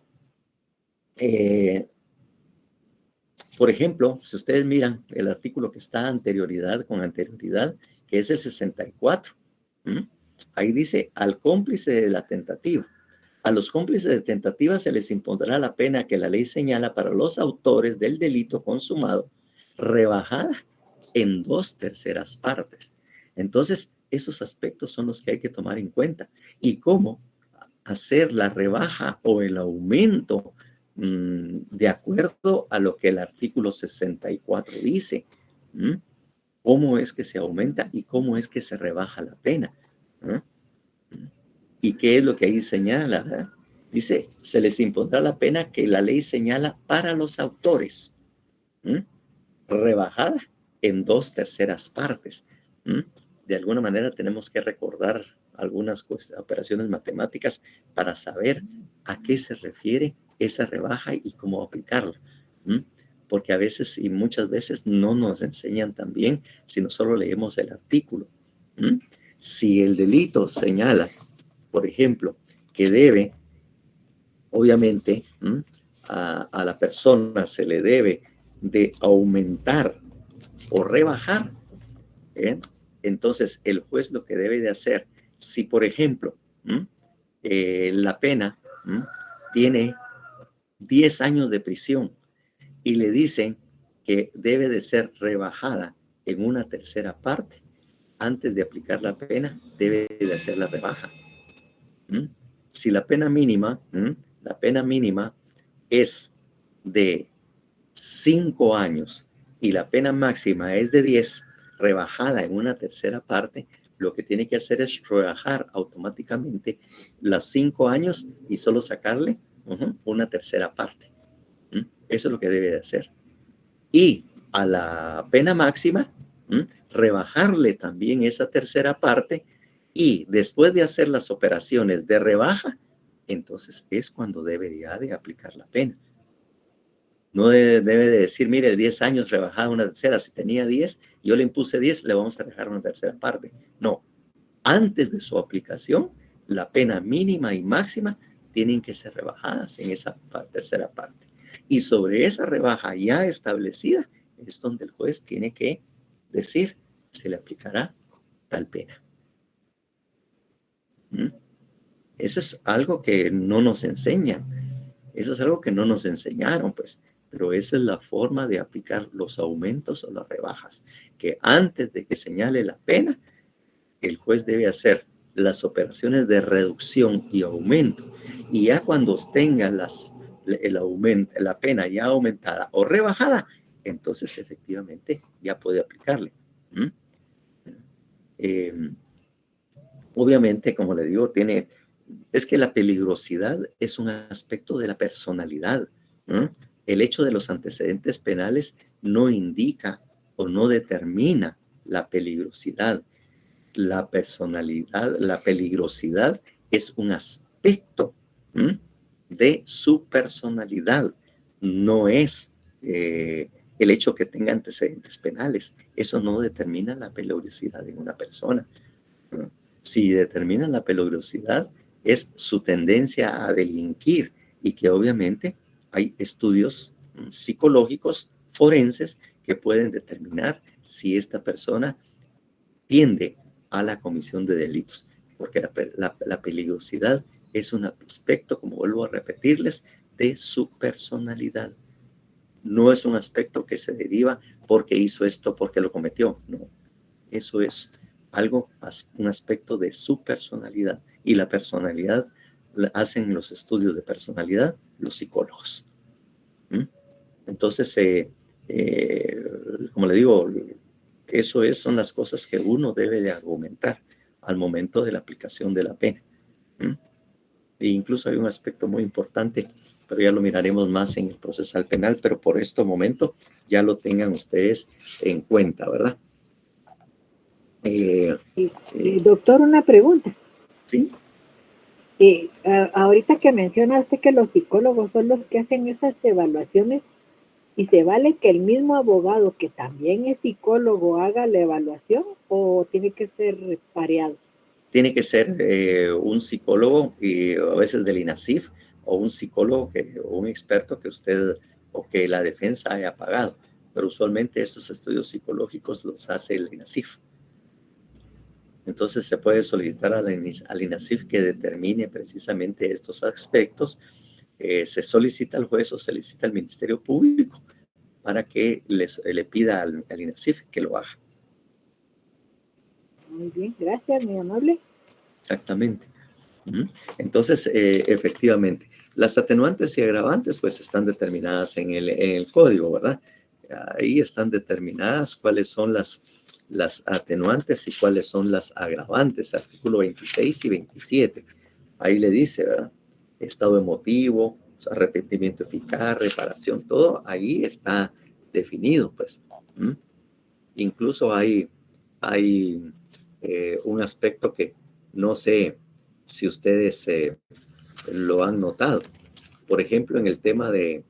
Por ejemplo, si ustedes miran el artículo que está con anterioridad, que es el 64, ¿m? Ahí dice al cómplice de la tentativa. A los cómplices de tentativa se les impondrá la pena que la ley señala para los autores del delito consumado, rebajada en 2/3 partes. Entonces, esos aspectos son los que hay que tomar en cuenta. Y cómo hacer la rebaja o el aumento de acuerdo a lo que el artículo 64 dice. ¿Cómo es que se aumenta y cómo es que se rebaja la pena? ¿Y qué es lo que ahí señala? ¿Verdad? Dice, se les impondrá la pena que la ley señala para los autores, rebajada en 2/3 partes. De alguna manera tenemos que recordar algunas operaciones matemáticas para saber a qué se refiere esa rebaja y cómo aplicarla. Porque a veces y muchas veces no nos enseñan también, sino solo leemos el artículo. Si el delito señala, por ejemplo, que debe, obviamente, a la persona se le debe de aumentar o rebajar, entonces el juez lo que debe de hacer, si por ejemplo la pena tiene 10 años de prisión y le dicen que debe de ser rebajada en una tercera parte, antes de aplicar la pena, debe de hacer la rebaja. Si la pena mínima es de 5 años y la pena máxima es de 10, rebajada en una tercera parte, lo que tiene que hacer es rebajar automáticamente los 5 años y solo sacarle una tercera parte. Eso es lo que debe de hacer. Y a la pena máxima, rebajarle también esa tercera parte, y después de hacer las operaciones de rebaja, entonces es cuando debería de aplicar la pena. No debe de decir, mire, 10 años rebajada una tercera. Si tenía 10, yo le impuse 10, le vamos a dejar una tercera parte. No. Antes de su aplicación, la pena mínima y máxima tienen que ser rebajadas en esa tercera parte. Y sobre esa rebaja ya establecida es donde el juez tiene que decir, se le aplicará tal pena. Eso es algo que no nos enseñan. Eso es algo que no nos enseñaron, pues. Pero esa es la forma de aplicar los aumentos o las rebajas, que antes de que señale la pena, el juez debe hacer las operaciones de reducción y aumento. Y ya cuando tenga el aumento, la pena ya aumentada o rebajada, entonces efectivamente ya puede aplicarle. Obviamente, como le digo, es que la peligrosidad es un aspecto de la personalidad. El hecho de los antecedentes penales no indica o no determina la peligrosidad. La personalidad, la peligrosidad es un aspecto de su personalidad. No es el hecho que tenga antecedentes penales. Eso no determina la peligrosidad de una persona. Si determina la peligrosidad, es su tendencia a delinquir, y que obviamente hay estudios psicológicos forenses que pueden determinar si esta persona tiende a la comisión de delitos, porque la peligrosidad es un aspecto, como vuelvo a repetirles, de su personalidad. No es un aspecto que se deriva porque hizo esto, porque lo cometió. No, eso es un aspecto de su personalidad, y la personalidad hacen los estudios de personalidad los psicólogos. Entonces, como le digo, son las cosas que uno debe de argumentar al momento de la aplicación de la pena. E incluso hay un aspecto muy importante, pero ya lo miraremos más en el procesal penal, pero por este momento ya lo tengan ustedes en cuenta, ¿verdad? Eh, Doctor, una pregunta. sí, Ahorita que mencionaste que los psicólogos son los que hacen esas evaluaciones, ¿y se vale que el mismo abogado que también es psicólogo haga la evaluación o tiene que ser pareado? tiene que ser un psicólogo y a veces del INASIF o un psicólogo o un experto que usted o que la defensa haya pagado. Pero usualmente estos estudios psicológicos los hace el INASIF. Entonces se puede solicitar al INASIF que determine precisamente estos aspectos. Se solicita al juez o se solicita al Ministerio Público para que le pida al INASIF que lo haga. Muy bien, gracias, muy amable. Exactamente. Entonces, efectivamente, las atenuantes y agravantes pues están determinadas en el código, ¿verdad? Ahí están determinadas cuáles son las atenuantes y cuáles son las agravantes, artículo 26 y 27. Ahí le dice, ¿verdad? Estado emotivo, arrepentimiento eficaz, reparación, todo ahí está definido, pues. Incluso hay un aspecto que no sé si ustedes lo han notado. Por ejemplo, en el tema de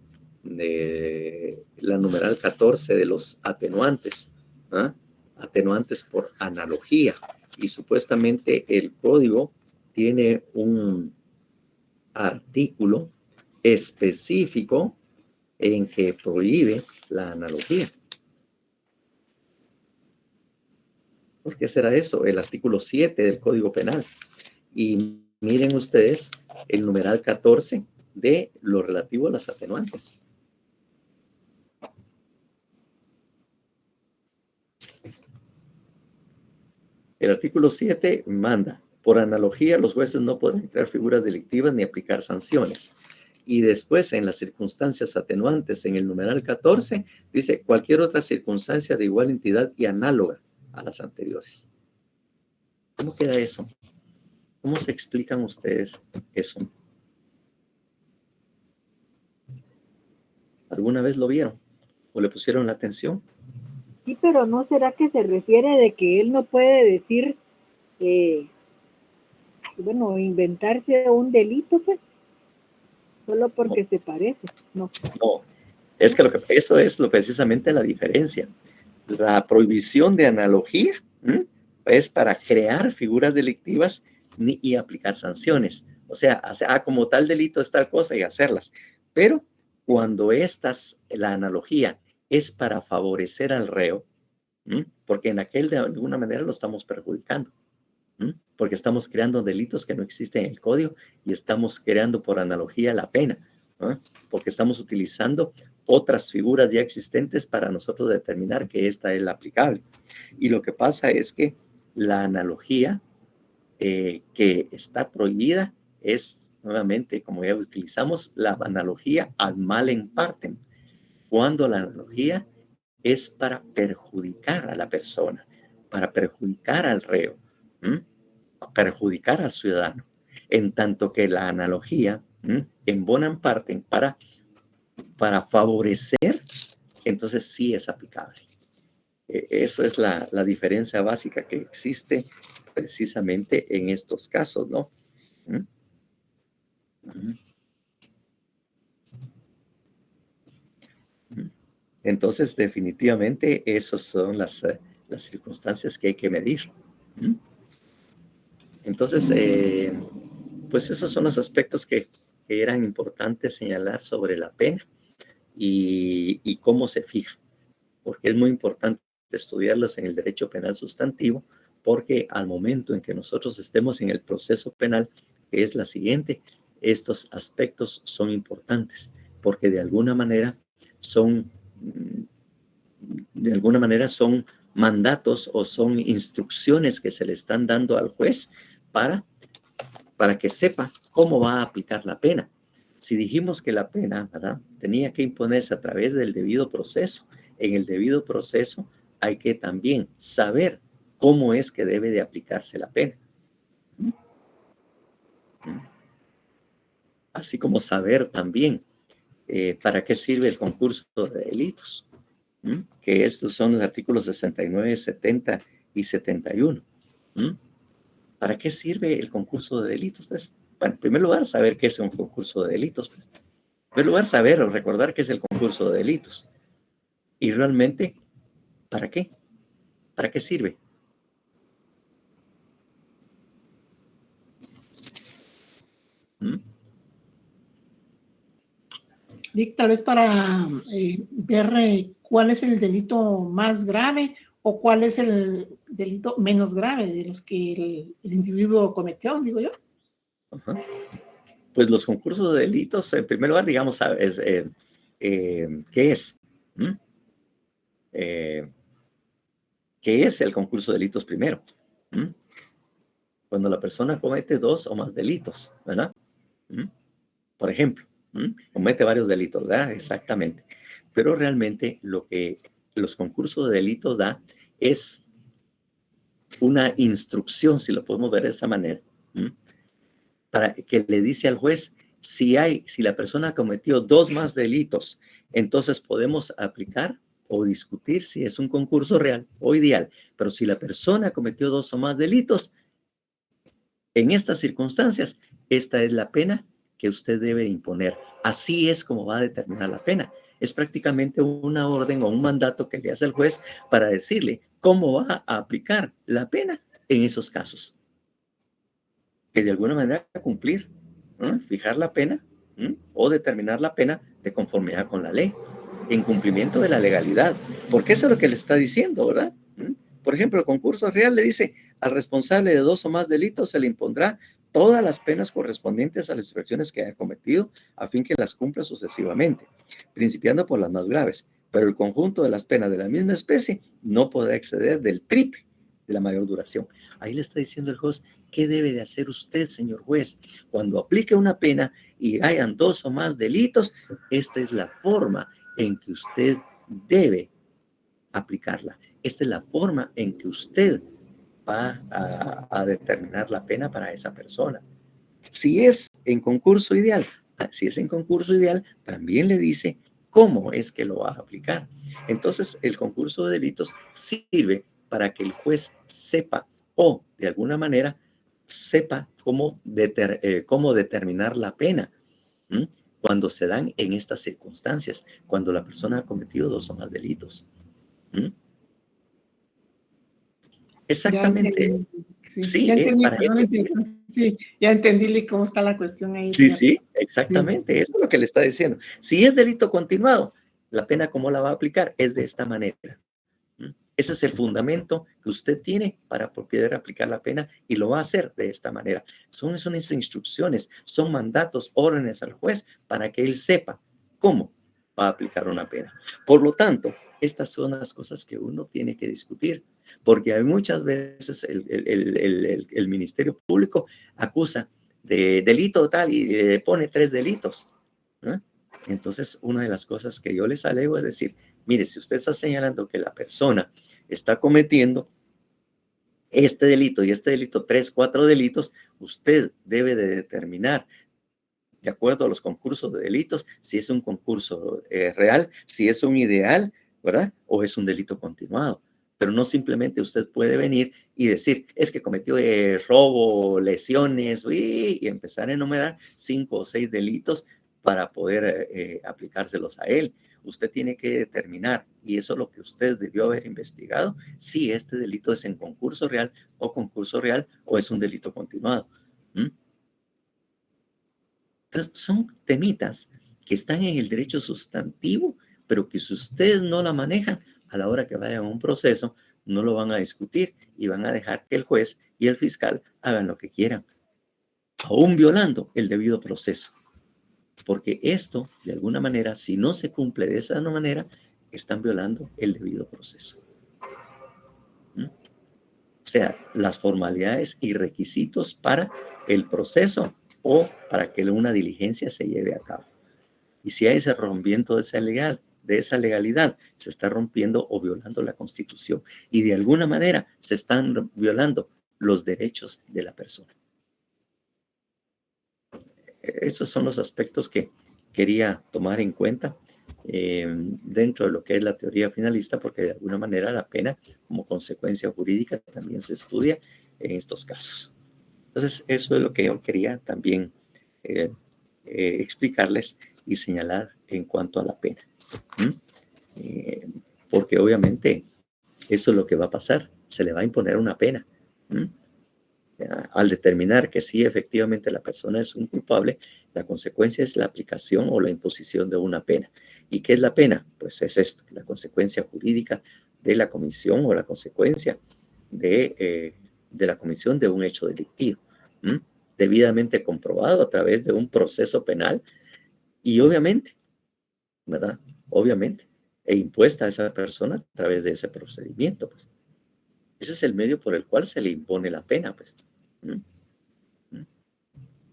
la numeral 14 de los atenuantes, ¿ah? Atenuantes por analogía. Y supuestamente el código tiene un artículo específico en que prohíbe la analogía. ¿Por qué será eso? El artículo 7 del Código Penal. Y miren ustedes el numeral 14 de lo relativo a las atenuantes. El artículo 7 manda, por analogía, los jueces no pueden crear figuras delictivas ni aplicar sanciones. Y después, en las circunstancias atenuantes, en el numeral 14, dice cualquier otra circunstancia de igual entidad y análoga a las anteriores. ¿Cómo queda eso? ¿Cómo se explican ustedes eso? ¿Alguna vez lo vieron? ¿O le pusieron la atención? Sí, pero ¿no será que se refiere de que él no puede decir, bueno, inventarse un delito, pues, solo porque se parece? No. No, es que eso es precisamente la diferencia. La prohibición de analogía es para crear figuras delictivas y aplicar sanciones. O sea, como tal delito es tal cosa y hacerlas. Pero cuando la analogía es para favorecer al reo, porque en aquel de alguna manera lo estamos perjudicando, porque estamos creando delitos que no existen en el código y estamos creando por analogía la pena, porque estamos utilizando otras figuras ya existentes para nosotros determinar que esta es la aplicable. Y lo que pasa es que la analogía que está prohibida es, nuevamente, como ya utilizamos, la analogía al mal en parte, cuando la analogía es para perjudicar a la persona, para perjudicar al reo, perjudicar al ciudadano, en tanto que la analogía en buena parte para favorecer, entonces sí es aplicable. Eso es la diferencia básica que existe precisamente en estos casos, ¿no? Entonces, definitivamente, esas son las circunstancias que hay que medir. Entonces, pues esos son los aspectos que eran importantes señalar sobre la pena y cómo se fija, porque es muy importante estudiarlos en el derecho penal sustantivo, porque al momento en que nosotros estemos en el proceso penal, que es la siguiente, estos aspectos son importantes, porque de alguna manera son mandatos o son instrucciones que se le están dando al juez para que sepa cómo va a aplicar la pena. Si dijimos que la pena, ¿verdad?, tenía que imponerse a través del debido proceso, en el debido proceso hay que también saber cómo es que debe de aplicarse la pena. Así como saber también para qué sirve el concurso de delitos, que estos son los artículos 69, 70 y 71. ¿Para qué sirve el concurso de delitos? Pues, bueno, en primer lugar, saber qué es un concurso de delitos. Pues. En primer lugar, saber o recordar qué es el concurso de delitos. Y realmente, ¿para qué? ¿Para qué sirve? Dick, tal vez para ver cuál es el delito más grave o cuál es el delito menos grave de los que el individuo cometió, digo yo. Ajá. Pues los concursos de delitos, en primer lugar, digamos, ¿qué es? ¿Qué es el concurso de delitos primero? Cuando la persona comete 2 o más delitos, ¿verdad? Por ejemplo, comete varios delitos, ¿verdad? Exactamente. Pero realmente lo que los concursos de delitos da es una instrucción, si lo podemos ver de esa manera, para que le dice al juez, si la persona cometió 2 más delitos, entonces podemos aplicar o discutir si es un concurso real o ideal. Pero si la persona cometió 2 o más delitos, en estas circunstancias, esta es la pena que usted debe imponer. Así es como va a determinar la pena. Es prácticamente una orden o un mandato que le hace el juez para decirle cómo va a aplicar la pena en esos casos. Que de alguna manera cumplir, fijar la pena o determinar la pena de conformidad con la ley, en cumplimiento de la legalidad. Porque eso es lo que le está diciendo, ¿verdad? Por ejemplo, el concurso real le dice al responsable de 2 o más delitos se le impondrá todas las penas correspondientes a las infracciones que haya cometido a fin que las cumpla sucesivamente, principiando por las más graves. Pero el conjunto de las penas de la misma especie no podrá exceder del triple de la mayor duración. Ahí le está diciendo el juez qué debe de hacer usted, señor juez. Cuando aplique una pena y hayan 2 o más delitos, esta es la forma en que usted debe aplicarla. Esta es la forma en que usted va a determinar la pena para esa persona. Si es en concurso ideal, también le dice cómo es que lo va a aplicar. Entonces, el concurso de delitos sirve para que el juez sepa o de alguna manera sepa cómo determinar la pena cuando se dan en estas circunstancias, cuando la persona ha cometido 2 o más delitos. Exactamente. Sí, ya entendí, para perdón, sí, ya entendí cómo está la cuestión ahí. Sí, exactamente. Eso es lo que le está diciendo. Si es delito continuado, la pena, ¿cómo la va a aplicar? Es de esta manera. Ese es el fundamento que usted tiene para poder aplicar la pena y lo va a hacer de esta manera. Son esas instrucciones, son mandatos, órdenes al juez para que él sepa cómo va a aplicar una pena. Por lo tanto, estas son las cosas que uno tiene que discutir, porque hay muchas veces el Ministerio Público acusa de delito tal y le pone 3 delitos. Entonces, una de las cosas que yo les alego es decir, mire, si usted está señalando que la persona está cometiendo este delito y este delito, 3, 4 delitos, usted debe de determinar, de acuerdo a los concursos de delitos, si es un concurso real, si es un ideal, ¿verdad? O es un delito continuado. Pero no simplemente usted puede venir y decir, es que cometió robo, lesiones, y empezar a enumerar 5 o 6 delitos para poder aplicárselos a él. Usted tiene que determinar, y eso es lo que usted debió haber investigado, si este delito es en concurso real o es un delito continuado. Entonces, son temitas que están en el derecho sustantivo, pero que si ustedes no la manejan, a la hora que vayan a un proceso, no lo van a discutir y van a dejar que el juez y el fiscal hagan lo que quieran, aún violando el debido proceso. Porque esto, de alguna manera, si no se cumple de esa manera, están violando el debido proceso. O sea, las formalidades y requisitos para el proceso o para que una diligencia se lleve a cabo. Y si hay ese rompimiento de esa legalidad, se está rompiendo o violando la Constitución. Y de alguna manera se están violando los derechos de la persona. Esos son los aspectos que quería tomar en cuenta dentro de lo que es la teoría finalista, porque de alguna manera la pena como consecuencia jurídica también se estudia en estos casos. Entonces, eso es lo que yo quería también explicarles y señalar en cuanto a la pena. Porque obviamente eso es lo que va a pasar, se le va a imponer una pena. Al determinar que sí, efectivamente la persona es un culpable, la consecuencia es la aplicación o la imposición de una pena. ¿Y qué es la pena? Pues es esto, la consecuencia jurídica de la comisión o la consecuencia de la comisión de un hecho delictivo, debidamente comprobado a través de un proceso penal y obviamente, ¿verdad? Obviamente, e impuesta a esa persona a través de ese procedimiento, pues. Ese es el medio por el cual se le impone la pena, pues.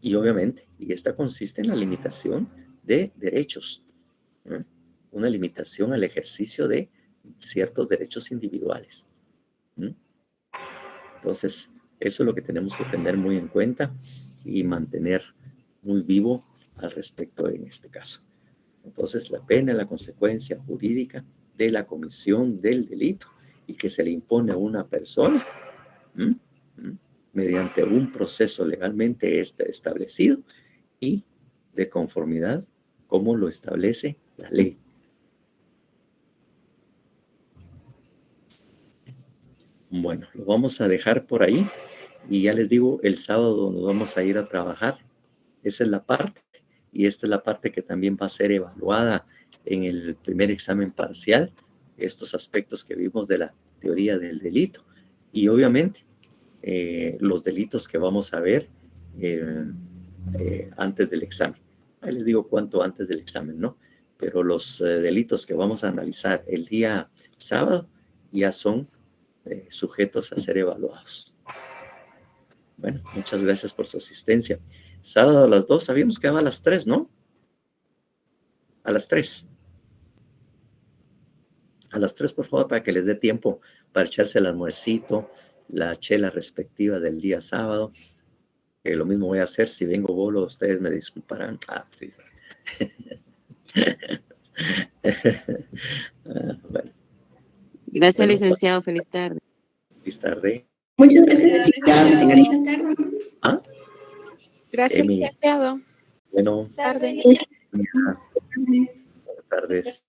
Y obviamente, y esta consiste en la limitación de derechos, una limitación al ejercicio de ciertos derechos individuales. Entonces, eso es lo que tenemos que tener muy en cuenta y mantener muy vivo al respecto en este caso. Entonces, la pena es la consecuencia jurídica de la comisión del delito y que se le impone a una persona mediante un proceso legalmente establecido y de conformidad como lo establece la ley. Bueno, lo vamos a dejar por ahí y ya les digo, el sábado nos vamos a ir a trabajar. Esa es la parte y esta es la parte que también va a ser evaluada en el primer examen parcial, estos aspectos que vimos de la teoría del delito y obviamente los delitos que vamos a ver antes del examen. Ahí les digo cuánto antes del examen, ¿no? Pero los delitos que vamos a analizar el día sábado ya son sujetos a ser evaluados. Bueno, muchas gracias por su asistencia. Sábado a las 2, sabíamos que va a las 3, ¿no? A las 3. A las 3, por favor, para que les dé tiempo para echarse el almuercito, la chela respectiva del día sábado. Lo mismo voy a hacer si vengo bolo, ustedes me disculparán. Sí. Bueno. Gracias, licenciado. Feliz tarde. Feliz tarde. Muchas gracias, licenciado. Que tenga linda tarde. Gracias, licenciado. Bueno. Tarde. Buenas tardes.